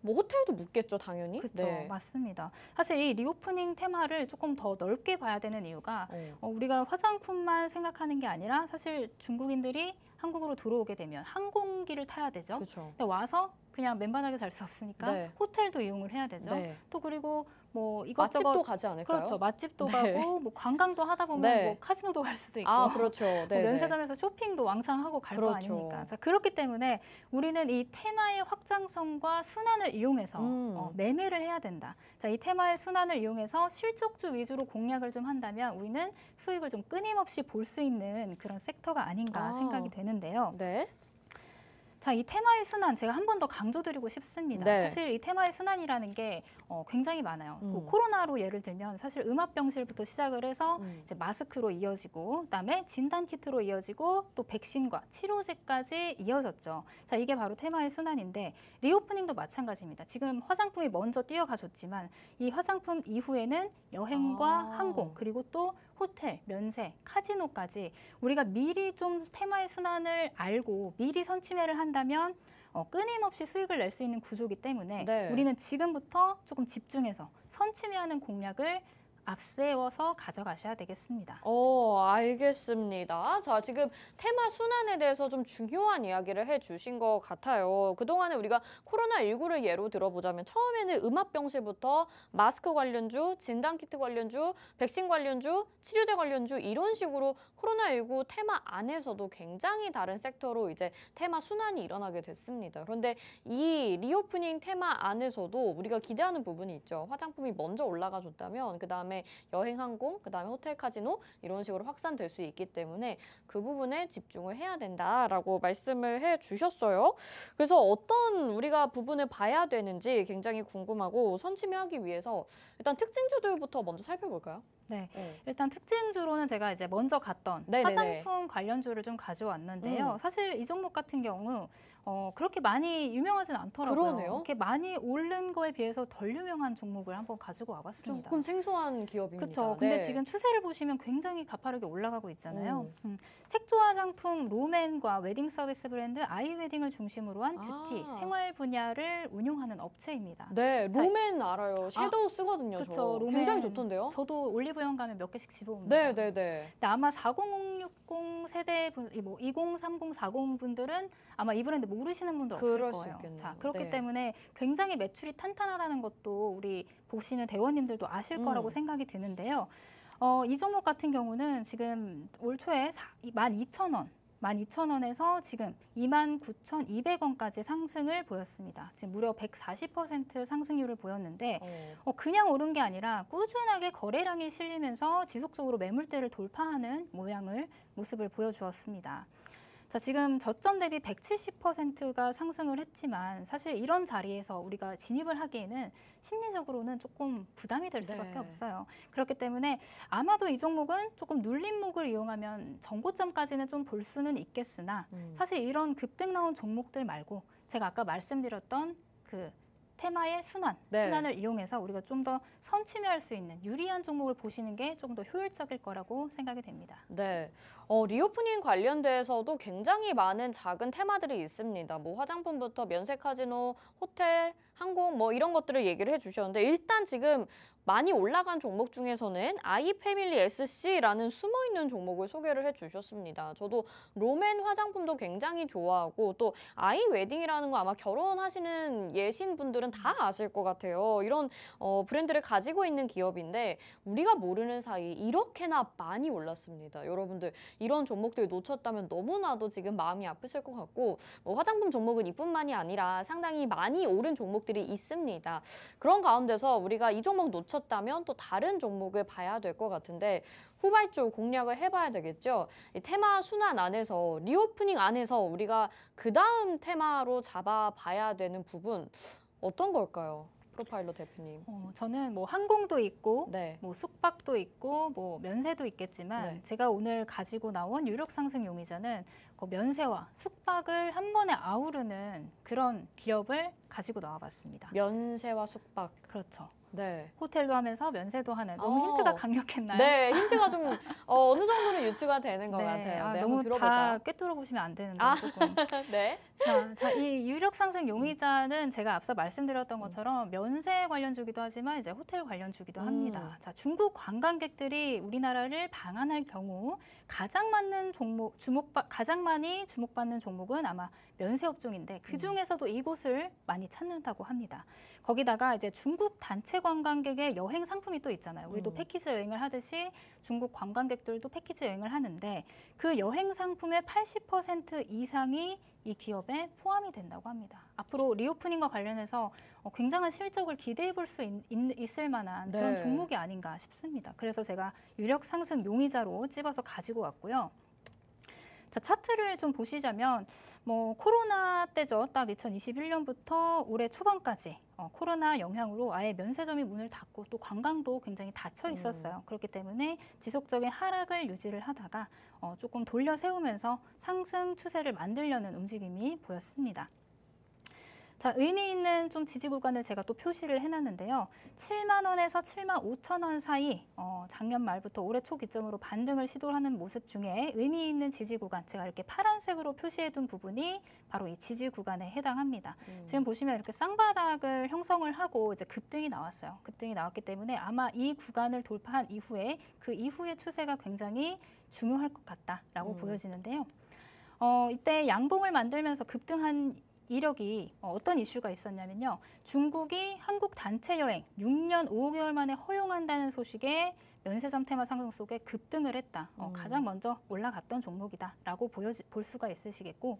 뭐 호텔도 묵겠죠, 당연히. 그렇죠. 네. 맞습니다. 사실 이 리오프닝 테마를 조금 더 넓게 봐야 되는 이유가 우리가 화장품만 생각하는 게 아니라 사실 중국인들이 한국으로 들어오게 되면 항공기를 타야 되죠. 그렇죠. 근데 와서 그냥 맨바닥에 잘 수 없으니까 네. 호텔도 이용을 해야 되죠. 네. 또 그리고 뭐 이것저것 맛집도 가지 않을까요? 그렇죠. 맛집도 네. 가고 뭐 관광도 하다 보면 네. 뭐 카지노도 갈 수도 있고 아, 그렇죠. 뭐 네. 면세점에서 쇼핑도 왕창 하고 갈 거 그렇죠. 아닙니까? 자, 그렇기 때문에 우리는 이 테마의 확장성과 순환을 이용해서 매매를 해야 된다. 자, 이 테마의 순환을 이용해서 실적주 위주로 공략을 좀 한다면 우리는 수익을 좀 끊임없이 볼 수 있는 그런 섹터가 아닌가 생각이 되는데요. 네. 자, 이 테마의 순환 제가 한 번 더 강조드리고 싶습니다. 네. 사실 이 테마의 순환이라는 게 굉장히 많아요. 그 코로나로 예를 들면 사실 음압병실부터 시작을 해서 이제 마스크로 이어지고 그다음에 진단 키트로 이어지고 또 백신과 치료제까지 이어졌죠. 자, 이게 바로 테마의 순환인데 리오프닝도 마찬가지입니다. 지금 화장품이 먼저 뛰어가줬지만 이 화장품 이후에는 여행과 항공 그리고 또 호텔, 면세, 카지노까지 우리가 미리 좀 테마의 순환을 알고 미리 선취매를 한다면 끊임없이 수익을 낼 수 있는 구조이기 때문에 네. 우리는 지금부터 조금 집중해서 선취매하는 공략을 앞세워서 가져가셔야 되겠습니다. 알겠습니다. 자, 지금 테마 순환에 대해서 좀 중요한 이야기를 해주신 것 같아요. 그동안에 우리가 코로나19를 예로 들어보자면 처음에는 음압병실부터 마스크 관련주, 진단키트 관련주, 백신 관련주, 치료제 관련주 이런 식으로 코로나19 테마 안에서도 굉장히 다른 섹터로 이제 테마 순환이 일어나게 됐습니다. 그런데 이 리오프닝 테마 안에서도 우리가 기대하는 부분이 있죠. 화장품이 먼저 올라가 줬다면 그다음에 여행, 항공, 그다음에 호텔, 카지노 이런 식으로 확산될 수 있기 때문에 그 부분에 집중을 해야 된다라고 말씀을 해주셨어요. 그래서 어떤 우리가 부분을 봐야 되는지 굉장히 궁금하고 선취매하기 위해서 일단 특징주들부터 먼저 살펴볼까요? 네, 일단 특징주로는 제가 이제 먼저 갔던 네네네. 화장품 관련주를 좀 가져왔는데요. 사실 이 종목 같은 경우 그렇게 많이 유명하진 않더라고요. 그러네요. 이렇게 많이 오른 거에 비해서 덜 유명한 종목을 한번 가지고 와봤습니다. 조금 생소한 기업입니다. 그렇죠. 근데 네. 지금 추세를 보시면 굉장히 가파르게 올라가고 있잖아요. 색조 화장품 롬앤과 웨딩 서비스 브랜드 아이웨딩을 중심으로 한 뷰티, 생활 분야를 운용하는 업체입니다. 네, 롬앤 알아요. 섀도우 쓰거든요. 그쵸, 저. 롬앤. 굉장히 좋던데요. 저도 올리브영 가면 몇 개씩 집어옵니다. 네네네. 근데 아마 4060 세대 분, 20, 30, 40 분들은 아마 이 브랜드 모르시는 분도 없을 그럴 수 거예요. 있겠네요. 자, 그렇기 네. 때문에 굉장히 매출이 탄탄하다는 것도 우리 보시는 대원님들도 아실 거라고 생각이 드는데요. 이 종목 같은 경우는 지금 올 초에 12,000원. 12,000원에서 지금 29,200원까지 상승을 보였습니다. 지금 무려 140% 상승률을 보였는데 그냥 오른 게 아니라 꾸준하게 거래량이 실리면서 지속적으로 매물대를 돌파하는 모습을 보여주었습니다. 자, 지금 저점 대비 170%가 상승을 했지만 사실 이런 자리에서 우리가 진입을 하기에는 심리적으로는 조금 부담이 될 수밖에 없어요. 그렇기 때문에 아마도 이 종목은 조금 눌림목을 이용하면 전고점까지는 좀 볼 수는 있겠으나 사실 이런 급등 나온 종목들 말고 제가 아까 말씀드렸던 그 테마의 순환을 이용해서 우리가 좀 더 선취매할 수 있는 유리한 종목을 보시는 게 좀 더 효율적일 거라고 생각이 됩니다. 네, 리오프닝 관련돼서도 굉장히 많은 작은 테마들이 있습니다. 뭐 화장품부터 면세 카지노, 호텔, 항공 뭐 이런 것들을 얘기를 해주셨는데 일단 지금 많이 올라간 종목 중에서는 아이패밀리 SC라는 숨어있는 종목을 소개를 해주셨습니다. 저도 롬앤 화장품도 굉장히 좋아하고 또 아이웨딩이라는 거 아마 결혼하시는 예신분들은 다 아실 것 같아요. 이런 브랜드를 가지고 있는 기업인데 우리가 모르는 사이 이렇게나 많이 올랐습니다. 여러분들 이런 종목들 놓쳤다면 너무나도 지금 마음이 아프실 것 같고 뭐 화장품 종목은 이뿐만이 아니라 상당히 많이 오른 종목들이 있습니다. 그런 가운데서 우리가 이 종목 놓쳤다면 또 다른 종목을 봐야 될 것 같은데 후발주 공략을 해봐야 되겠죠. 이 테마 순환 안에서 리오프닝 안에서 우리가 그 다음 테마로 잡아봐야 되는 부분 어떤 걸까요? 프로파일러 대표님. 저는 뭐 항공도 있고 네. 뭐 숙박도 있고 뭐 면세도 있겠지만 제가 오늘 가지고 나온 유력 상승 용의자는 그 면세와 숙박을 한 번에 아우르는 그런 기업을 가지고 나와봤습니다. 면세와 숙박. 그렇죠. 네. 호텔도 하면서 면세도 하는 너무 힌트가 강력했나요? 네, 힌트가 좀 어느 정도는 유추가 되는 것 네, 같아요. 네, 너무 한번 들어볼까요? 다 꿰뚫어 보시면 안 되는데 조금. 네. 자, 이 유력 상승 용의자는 제가 앞서 말씀드렸던 것처럼 면세 관련주기도 하지만 이제 호텔 관련주기도 합니다. 자, 중국 관광객들이 우리나라를 방한할 경우 가장 많이 주목받는 종목은 아마 면세 업종인데 그 중에서도 이곳을 많이 찾는다고 합니다. 거기다가 이제 중국 단체 관광객의 여행 상품이 또 있잖아요. 우리도 패키지 여행을 하듯이 중국 관광객들도 패키지 여행을 하는데 그 여행 상품의 80% 이상이 이 기업에 포함이 된다고 합니다. 앞으로 리오프닝과 관련해서 굉장한 실적을 기대해 볼 수 있을 만한 그런 종목이 아닌가 싶습니다. 그래서 제가 유력 상승 용의자로 찝어서 가지고 왔고요. 자, 차트를 좀 보시자면 뭐 코로나 때죠. 딱 2021년부터 올해 초반까지 코로나 영향으로 아예 면세점이 문을 닫고 또 관광도 굉장히 닫혀 있었어요. 그렇기 때문에 지속적인 하락을 유지를 하다가 조금 돌려 세우면서 상승 추세를 만들려는 움직임이 보였습니다. 자, 의미 있는 좀 지지 구간을 제가 또 표시를 해놨는데요. 7만 원에서 7만 5천 원 사이 작년 말부터 올해 초 기점으로 반등을 시도하는 모습 중에 의미 있는 지지 구간, 제가 이렇게 파란색으로 표시해둔 부분이 바로 이 지지 구간에 해당합니다. 지금 보시면 이렇게 쌍바닥을 형성을 하고 이제 급등이 나왔어요. 급등이 나왔기 때문에 아마 이 구간을 돌파한 이후에 그 이후의 추세가 굉장히 중요할 것 같다라고 보여지는데요. 이때 양봉을 만들면서 급등한 이력이 어떤 이슈가 있었냐면요. 중국이 한국 단체 여행 6년 5개월 만에 허용한다는 소식에 면세점 테마 상승 속에 급등을 했다. 가장 먼저 올라갔던 종목이다라고 볼 수가 있으시겠고,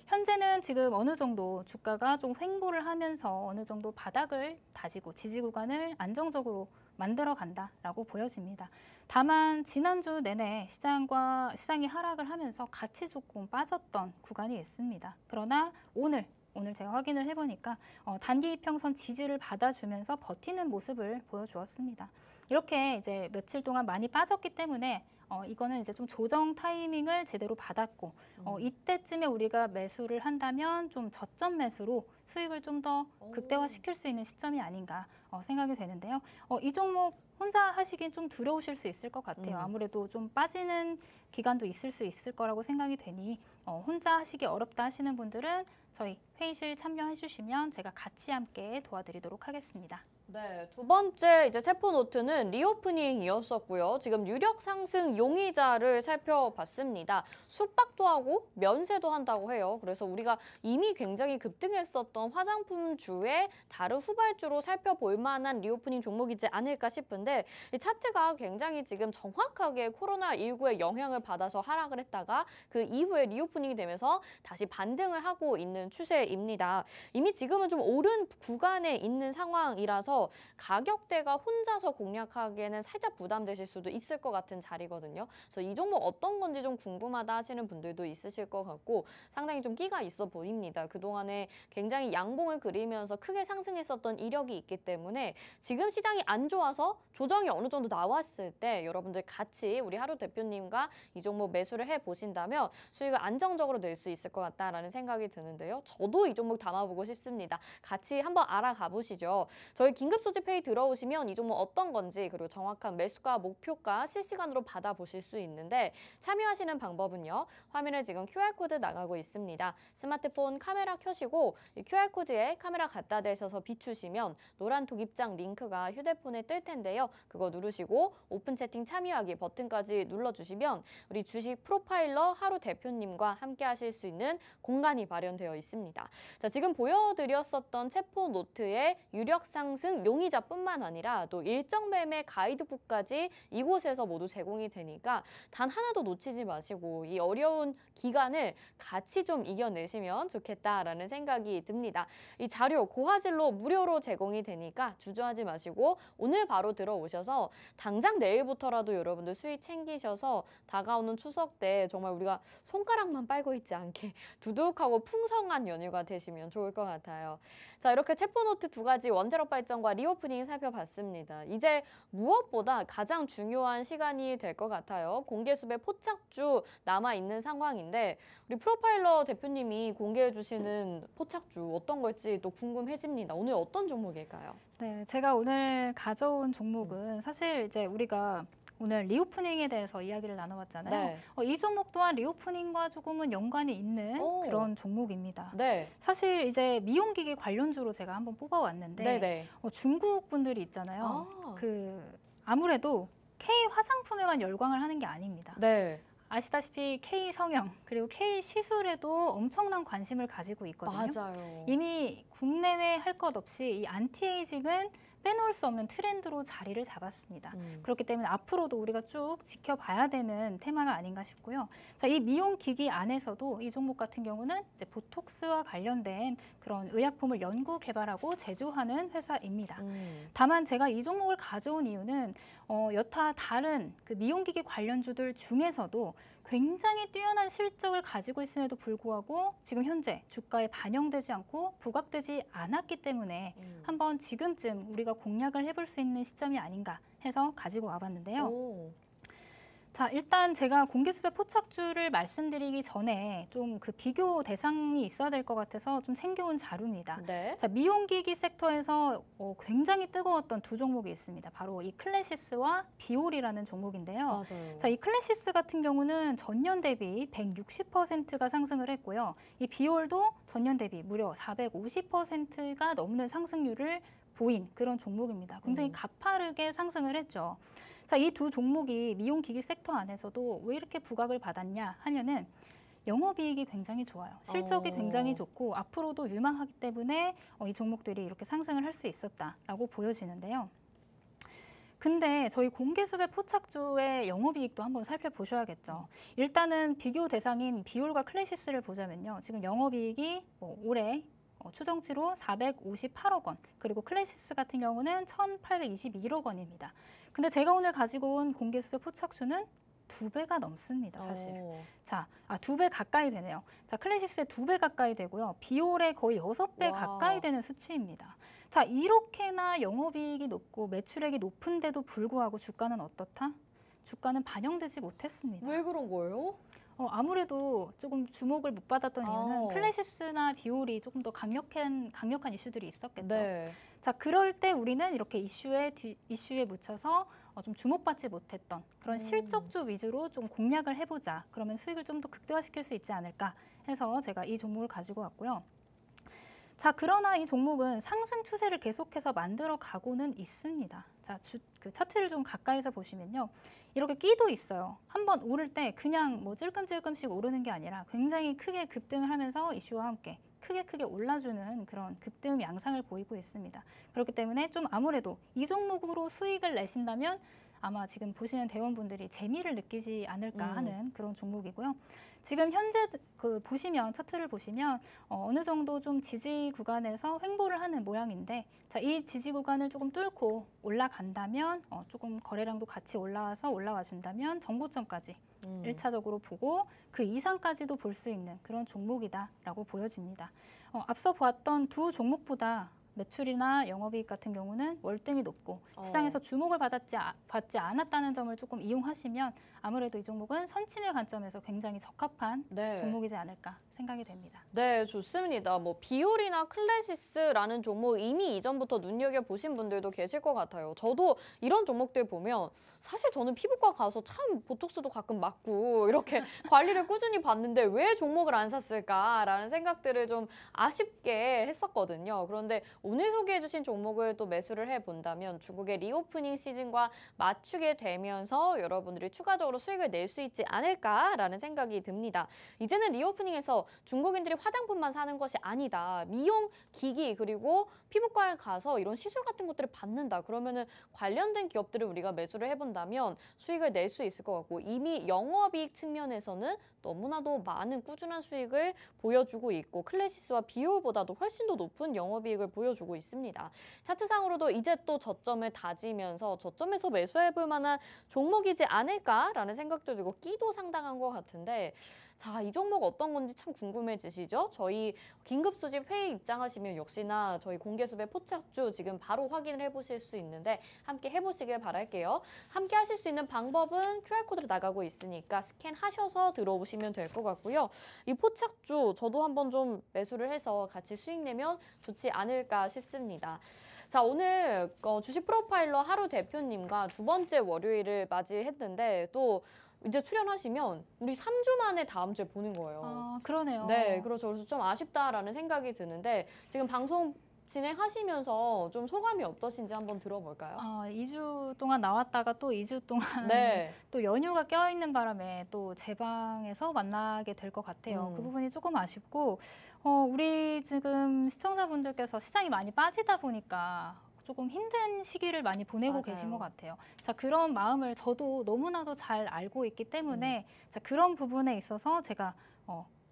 현재는 지금 어느 정도 주가가 좀 횡보를 하면서 어느 정도 바닥을 다지고 지지 구간을 안정적으로 만들어 간다라고 보여집니다. 다만 지난주 내내 시장이 하락을 하면서 같이 조금 빠졌던 구간이 있습니다. 그러나 오늘 제가 확인을 해보니까 단기 이평선 지지를 받아주면서 버티는 모습을 보여주었습니다. 이렇게 이제 며칠 동안 많이 빠졌기 때문에 이거는 이제 좀 조정 타이밍을 제대로 받았고 이때쯤에 우리가 매수를 한다면 좀 저점 매수로 수익을 좀 더 극대화시킬 수 있는 시점이 아닌가 생각이 되는데요. 이 종목 혼자 하시긴 좀 두려우실 수 있을 것 같아요. 아무래도 좀 빠지는 기간도 있을 수 있을 거라고 생각이 되니 혼자 하시기 어렵다 하시는 분들은 저희 회의실 참여해 주시면 제가 같이 함께 도와드리도록 하겠습니다. 네, 두 번째 이제 체포노트는 리오프닝이었었고요. 지금 유력 상승 용의자를 살펴봤습니다. 숙박도 하고 면세도 한다고 해요. 그래서 우리가 이미 굉장히 급등했었던 화장품주의 다른 후발주로 살펴볼 만한 리오프닝 종목이지 않을까 싶은데, 이 차트가 굉장히 지금 정확하게 코로나19의 영향을 받아서 하락을 했다가 그 이후에 리오프닝이 되면서 다시 반등을 하고 있는 추세입니다. 이미 지금은 좀 오른 구간에 있는 상황이라서 가격대가 혼자서 공략하기에는 살짝 부담되실 수도 있을 것 같은 자리거든요. 그래서 이 종목 어떤 건지 좀 궁금하다 하시는 분들도 있으실 것 같고 상당히 좀 끼가 있어 보입니다. 그동안에 굉장히 양봉을 그리면서 크게 상승했었던 이력이 있기 때문에 지금 시장이 안 좋아서 조정이 어느 정도 나왔을 때 여러분들 같이 우리 하루 대표님과 이 종목 매수를 해보신다면 수익을 안정적으로 낼 수 있을 것 같다라는 생각이 드는데요. 저도 이 종목 담아보고 싶습니다. 같이 한번 알아가 보시죠. 저희 긴급 소집 회의 들어오시면 이 종목 어떤 건지 그리고 정확한 매수가 목표가 실시간으로 받아보실 수 있는데 참여하시는 방법은요. 화면에 지금 QR코드 나가고 있습니다. 스마트폰 카메라 켜시고 이 QR코드에 카메라 갖다 대셔서 비추시면 노란 독입장 링크가 휴대폰에 뜰 텐데요. 그거 누르시고 오픈 채팅 참여하기 버튼까지 눌러주시면 우리 주식 프로파일러 하루 대표님과 함께 하실 수 있는 공간이 마련되어 있습니다. 자, 지금 보여드렸었던 체포 노트의 유력 상승 용의자뿐만 아니라 또 일정 매매 가이드북까지 이곳에서 모두 제공이 되니까 단 하나도 놓치지 마시고 이 어려운 기간을 같이 좀 이겨내시면 좋겠다라는 생각이 듭니다. 이 자료 고화질로 무료로 제공이 되니까 주저하지 마시고 오늘 바로 들어오셔서 당장 내일부터라도 여러분들 수익 챙기셔서 다가오는 추석 때 정말 우리가 손가락만 빨고 있지 않게 두둑하고 풍성한 연휴가 되시면 좋을 것 같아요. 자, 이렇게 체포노트 두 가지 원자력 발전과 리오프닝 살펴봤습니다. 이제 무엇보다 가장 중요한 시간이 될 것 같아요. 공개수배 포착주 남아있는 상황인데 우리 프로파일러 대표님이 공개해 주시는 포착주 어떤 걸지 또 궁금해집니다. 오늘 어떤 종목일까요? 네, 제가 오늘 가져온 종목은 사실 이제 우리가 오늘 리오프닝에 대해서 이야기를 나눠봤잖아요. 네. 이 종목 또한 리오프닝과 조금은 연관이 있는 그런 종목입니다. 네. 사실 이제 미용기기 관련주로 제가 한번 뽑아왔는데 네네. 중국 분들이 있잖아요. 아무래도 K 화장품에만 열광을 하는 게 아닙니다. 네. 아시다시피 K 성형 그리고 K 시술에도 엄청난 관심을 가지고 있거든요. 맞아요. 이미 국내외 할 것 없이 이 안티에이징은 빼놓을 수 없는 트렌드로 자리를 잡았습니다. 그렇기 때문에 앞으로도 우리가 쭉 지켜봐야 되는 테마가 아닌가 싶고요. 자, 이 미용 기기 안에서도 이 종목 같은 경우는 이제 보톡스와 관련된 그런 의약품을 연구 개발하고 제조하는 회사입니다. 다만 제가 이 종목을 가져온 이유는 여타 다른 그 미용 기기 관련주들 중에서도 굉장히 뛰어난 실적을 가지고 있음에도 불구하고 지금 현재 주가에 반영되지 않고 부각되지 않았기 때문에 한번 지금쯤 우리가 공략을 해볼 수 있는 시점이 아닌가 해서 가지고 와봤는데요. 오. 자, 일단 제가 공개수배 포착주를 말씀드리기 전에 좀 그 비교 대상이 있어야 될 것 같아서 좀 챙겨온 자료입니다. 네. 자, 미용기기 섹터에서 굉장히 뜨거웠던 두 종목이 있습니다. 바로 이 클래시스와 비올이라는 종목인데요. 맞아요. 자, 이 클래시스 같은 경우는 전년 대비 160%가 상승을 했고요. 이 비올도 전년 대비 무려 450%가 넘는 상승률을 보인 그런 종목입니다. 굉장히 가파르게 상승을 했죠. 자, 이 두 종목이 미용기기 섹터 안에서도 왜 이렇게 부각을 받았냐 하면은 영업이익이 굉장히 좋아요. 실적이 굉장히 좋고 앞으로도 유망하기 때문에 이 종목들이 이렇게 상승을 할 수 있었다라고 보여지는데요. 근데 저희 공개수배 포착주의 영업이익도 한번 살펴보셔야겠죠. 일단은 비교 대상인 비올과 클래시스를 보자면요. 지금 영업이익이 올해 추정치로 458억 원, 그리고 클래시스 같은 경우는 1,821억 원입니다. 근데 제가 오늘 가지고 온 공개수배 포착주는 2배가 넘습니다, 사실. 자, 2배 가까이 되네요. 자, 클래시스의 2배 가까이 되고요. 비올의 거의 6배 가까이 되는 수치입니다. 자, 이렇게나 영업이익이 높고 매출액이 높은데도 불구하고 주가는 어떻다? 주가는 반영되지 못했습니다. 왜 그런 거예요? 아무래도 조금 주목을 못 받았던 이유는 클래시스나 비올이 조금 더 강력한 이슈들이 있었겠죠. 네. 자, 그럴 때 우리는 이렇게 이슈에 묻혀서 좀 주목받지 못했던 그런 실적주 위주로 좀 공략을 해보자. 그러면 수익을 좀 더 극대화시킬 수 있지 않을까 해서 제가 이 종목을 가지고 왔고요. 자, 그러나 이 종목은 상승 추세를 계속해서 만들어 가고는 있습니다. 자, 그 차트를 좀 가까이서 보시면요. 이렇게 끼도 있어요. 한번 오를 때 그냥 뭐 찔끔찔끔씩 오르는 게 아니라 굉장히 크게 급등을 하면서 이슈와 함께 크게 올라주는 그런 급등 양상을 보이고 있습니다. 그렇기 때문에 좀 아무래도 이 종목으로 수익을 내신다면 아마 지금 보시는 대원분들이 재미를 느끼지 않을까 하는 그런 종목이고요. 지금 현재 보시면 차트를 보시면 어느 정도 좀 지지 구간에서 횡보를 하는 모양인데, 자, 이 지지 구간을 조금 뚫고 올라간다면 조금 거래량도 같이 올라와 준다면 정고점까지 1차적으로 보고 그 이상까지도 볼 수 있는 그런 종목이다라고 보여집니다. 앞서 보았던 두 종목보다 매출이나 영업이익 같은 경우는 월등히 높고 시장에서 주목을 받지 않았다는 점을 조금 이용하시면 아무래도 이 종목은 선침의 관점에서 굉장히 적합한 종목이지 않을까 생각이 됩니다. 네, 좋습니다. 뭐 비올이나 클래시스라는 종목 이미 이전부터 눈여겨보신 분들도 계실 것 같아요. 저도 이런 종목들 보면 사실 저는 피부과 가서 참 보톡스도 가끔 맞고 이렇게 관리를 꾸준히 받는데 왜 종목을 안 샀을까라는 생각들을 좀 아쉽게 했었거든요. 그런데 오늘 소개해주신 종목을 또 매수를 해본다면 중국의 리오프닝 시즌과 맞추게 되면서 여러분들이 추가적으로 수익을 낼 수 있지 않을까라는 생각이 듭니다. 이제는 리오프닝에서 중국인들이 화장품만 사는 것이 아니다. 미용 기기 그리고 피부과에 가서 이런 시술 같은 것들을 받는다. 그러면은 관련된 기업들을 우리가 매수를 해본다면 수익을 낼 수 있을 것 같고 이미 영업이익 측면에서는 너무나도 많은 꾸준한 수익을 보여주고 있고 클래시스와 비올보다도 훨씬 더 높은 영업이익을 보여주고 있습니다. 차트상으로도 이제 또 저점을 다지면서 저점에서 매수해볼 만한 종목이지 않을까라는 생각도 들고 끼도 상당한 것 같은데 자, 이 종목 어떤 건지 참 궁금해지시죠? 저희 긴급수집 회의 입장하시면 역시나 저희 공개수배 포착주 지금 바로 확인을 해보실 수 있는데 함께 해보시길 바랄게요. 함께 하실 수 있는 방법은 QR코드로 나가고 있으니까 스캔하셔서 들어오시면 될 것 같고요. 이 포착주 저도 한번 좀 매수를 해서 같이 수익 내면 좋지 않을까 싶습니다. 자, 오늘 주식 프로파일러 하루 대표님과 두 번째 월요일을 맞이했는데 또 이제 출연하시면 우리 3주 만에 다음 주에 보는 거예요. 아, 그러네요. 네, 그렇죠. 그래서 좀 아쉽다라는 생각이 드는데 지금 방송 진행하시면서 좀 소감이 어떠신지 한번 들어볼까요? 2주 동안 나왔다가 또 2주 동안 네. 또 연휴가 껴있는 바람에 또 제 방에서 만나게 될 것 같아요. 그 부분이 조금 아쉽고 우리 지금 시청자분들께서 시장이 많이 빠지다 보니까 조금 힘든 시기를 많이 보내고 계신 것 같아요. 자, 그런 마음을 저도 너무나도 잘 알고 있기 때문에 자, 그런 부분에 있어서 제가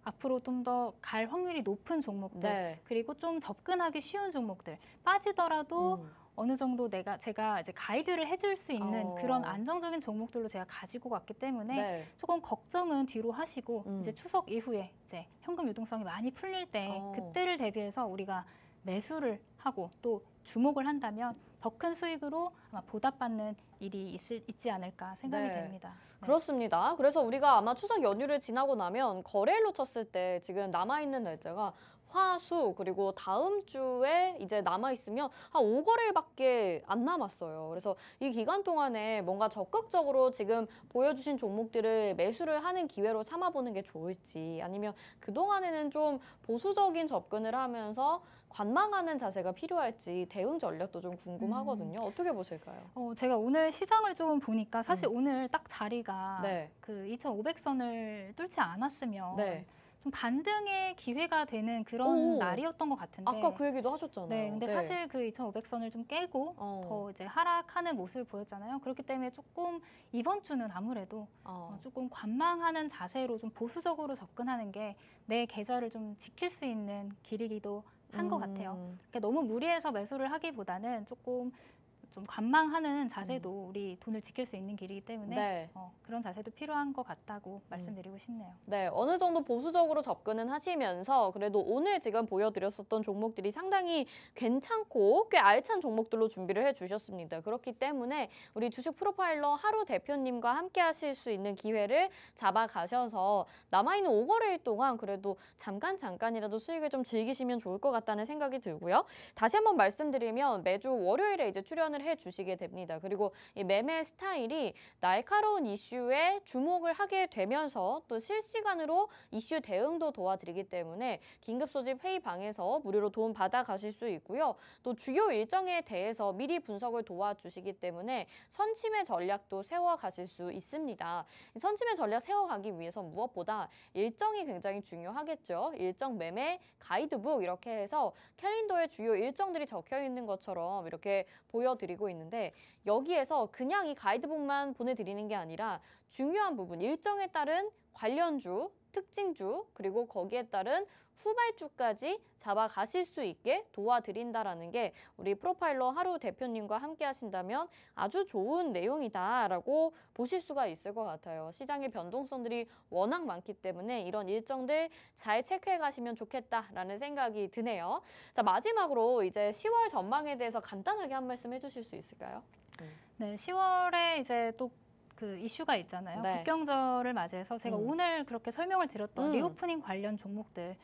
앞으로 좀 더 갈 확률이 높은 종목들 그리고 좀 접근하기 쉬운 종목들 빠지더라도 어느 정도 제가 이제 가이드를 해줄 수 있는 그런 안정적인 종목들로 제가 가지고 갔기 때문에 네. 조금 걱정은 뒤로 하시고 이제 추석 이후에 이제 현금 유동성이 많이 풀릴 때 그때를 대비해서 우리가 매수를 하고 또 주목을 한다면 더 큰 수익으로 아마 보답받는 일이 있지 않을까 생각이 됩니다. 네. 그렇습니다. 그래서 우리가 아마 추석 연휴를 지나고 나면 거래일로 쳤을 때 지금 남아있는 날짜가 화, 수 그리고 다음 주에 이제 남아있으면 한 5거래일밖에 안 남았어요. 그래서 이 기간 동안에 뭔가 적극적으로 지금 보여주신 종목들을 매수를 하는 기회로 삼아보는 게 좋을지 아니면 그동안에는 좀 보수적인 접근을 하면서 관망하는 자세가 필요할지 대응 전략도 좀 궁금하거든요. 어떻게 보실까요? 제가 오늘 시장을 조금 보니까 사실 오늘 딱 자리가 네. 그 2,500선을 뚫지 않았으면 네. 좀 반등의 기회가 되는 그런 날이었던 것 같은데. 아까 그 얘기도 하셨잖아요. 네, 근데 사실 그 2,500선을 좀 깨고 더 이제 하락하는 모습을 보였잖아요. 그렇기 때문에 조금 이번 주는 아무래도 조금 관망하는 자세로 좀 보수적으로 접근하는 게 내 계좌를 좀 지킬 수 있는 길이기도 한 것 같아요. 그러니까 너무 무리해서 매수를 하기보다는 조금 좀 관망하는 자세도 우리 돈을 지킬 수 있는 길이기 때문에 그런 자세도 필요한 것 같다고 말씀드리고 싶네요. 네, 어느 정도 보수적으로 접근은 하시면서 그래도 오늘 지금 보여드렸었던 종목들이 상당히 괜찮고 꽤 알찬 종목들로 준비를 해주셨습니다. 그렇기 때문에 우리 주식 프로파일러 하루 대표님과 함께 하실 수 있는 기회를 잡아가셔서 남아있는 5거래일 동안 그래도 잠깐이라도 수익을 좀 즐기시면 좋을 것 같다는 생각이 들고요. 다시 한번 말씀드리면 매주 월요일에 이제 출연을 해주시게 됩니다. 그리고 이 매매 스타일이 날카로운 이슈에 주목을 하게 되면서 또 실시간으로 이슈 대응도 도와드리기 때문에 긴급소집 회의방에서 무료로 도움 받아가실 수 있고요. 또 주요 일정에 대해서 미리 분석을 도와주시기 때문에 선침해 전략도 세워가실 수 있습니다. 선침해 전략 세워가기 위해서 무엇보다 일정이 굉장히 중요하겠죠. 일정 매매 가이드북 이렇게 해서 캘린더에 주요 일정들이 적혀 있는 것처럼 이렇게 보여드리고 있는데 여기에서 그냥 이 가이드북만 보내드리는 게 아니라 중요한 부분, 일정에 따른 관련주, 특징주, 그리고 거기에 따른 후발주까지 잡아가실 수 있게 도와드린다라는 게 우리 프로파일러 하루 대표님과 함께 하신다면 아주 좋은 내용이다라고 보실 수가 있을 것 같아요. 시장의 변동성들이 워낙 많기 때문에 이런 일정들 잘 체크해 가시면 좋겠다라는 생각이 드네요. 자, 마지막으로 이제 10월 전망에 대해서 간단하게 한 말씀 해주실 수 있을까요? 네, 10월에 이제 또 그 이슈가 있잖아요. 네. 국경절을 맞이해서 제가 오늘 그렇게 설명을 드렸던 리오프닝 관련 종목들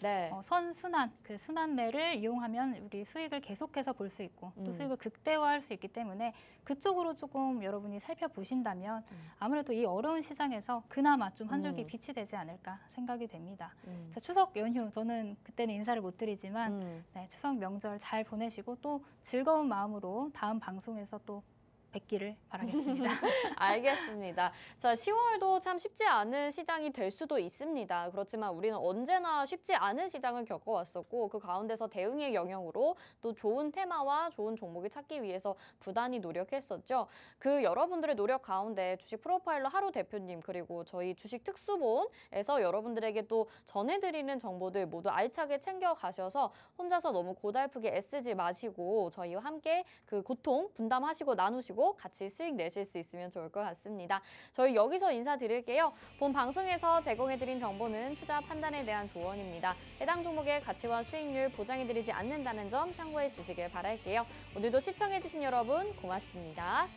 선순환, 그 순환매를 이용하면 우리 수익을 계속해서 볼 수 있고 또 수익을 극대화할 수 있기 때문에 그쪽으로 조금 여러분이 살펴보신다면 아무래도 이 어려운 시장에서 그나마 좀 한 줄기 빛이 되지 않을까 생각이 됩니다. 자, 추석 연휴 저는 그때는 인사를 못 드리지만 네, 추석 명절 잘 보내시고 또 즐거운 마음으로 다음 방송에서 또 뵙기를 바라겠습니다. 알겠습니다. 자, 10월도 참 쉽지 않은 시장이 될 수도 있습니다. 그렇지만 우리는 언제나 쉽지 않은 시장을 겪어왔었고 그 가운데서 대응의 영역으로 또 좋은 테마와 좋은 종목을 찾기 위해서 부단히 노력했었죠. 그 여러분들의 노력 가운데 주식 프로파일러 하루 대표님 그리고 저희 주식 특수본에서 여러분들에게 또 전해드리는 정보들 모두 알차게 챙겨가셔서 혼자서 너무 고달프게 애쓰지 마시고 저희와 함께 그 고통 분담하시고 나누시고 같이 수익 내실 수 있으면 좋을 것 같습니다. 저희 여기서 인사드릴게요. 본 방송에서 제공해드린 정보는 투자 판단에 대한 조언입니다. 해당 종목의 가치와 수익률 보장해드리지 않는다는 점 참고해 주시길 바랄게요. 오늘도 시청해주신 여러분 고맙습니다.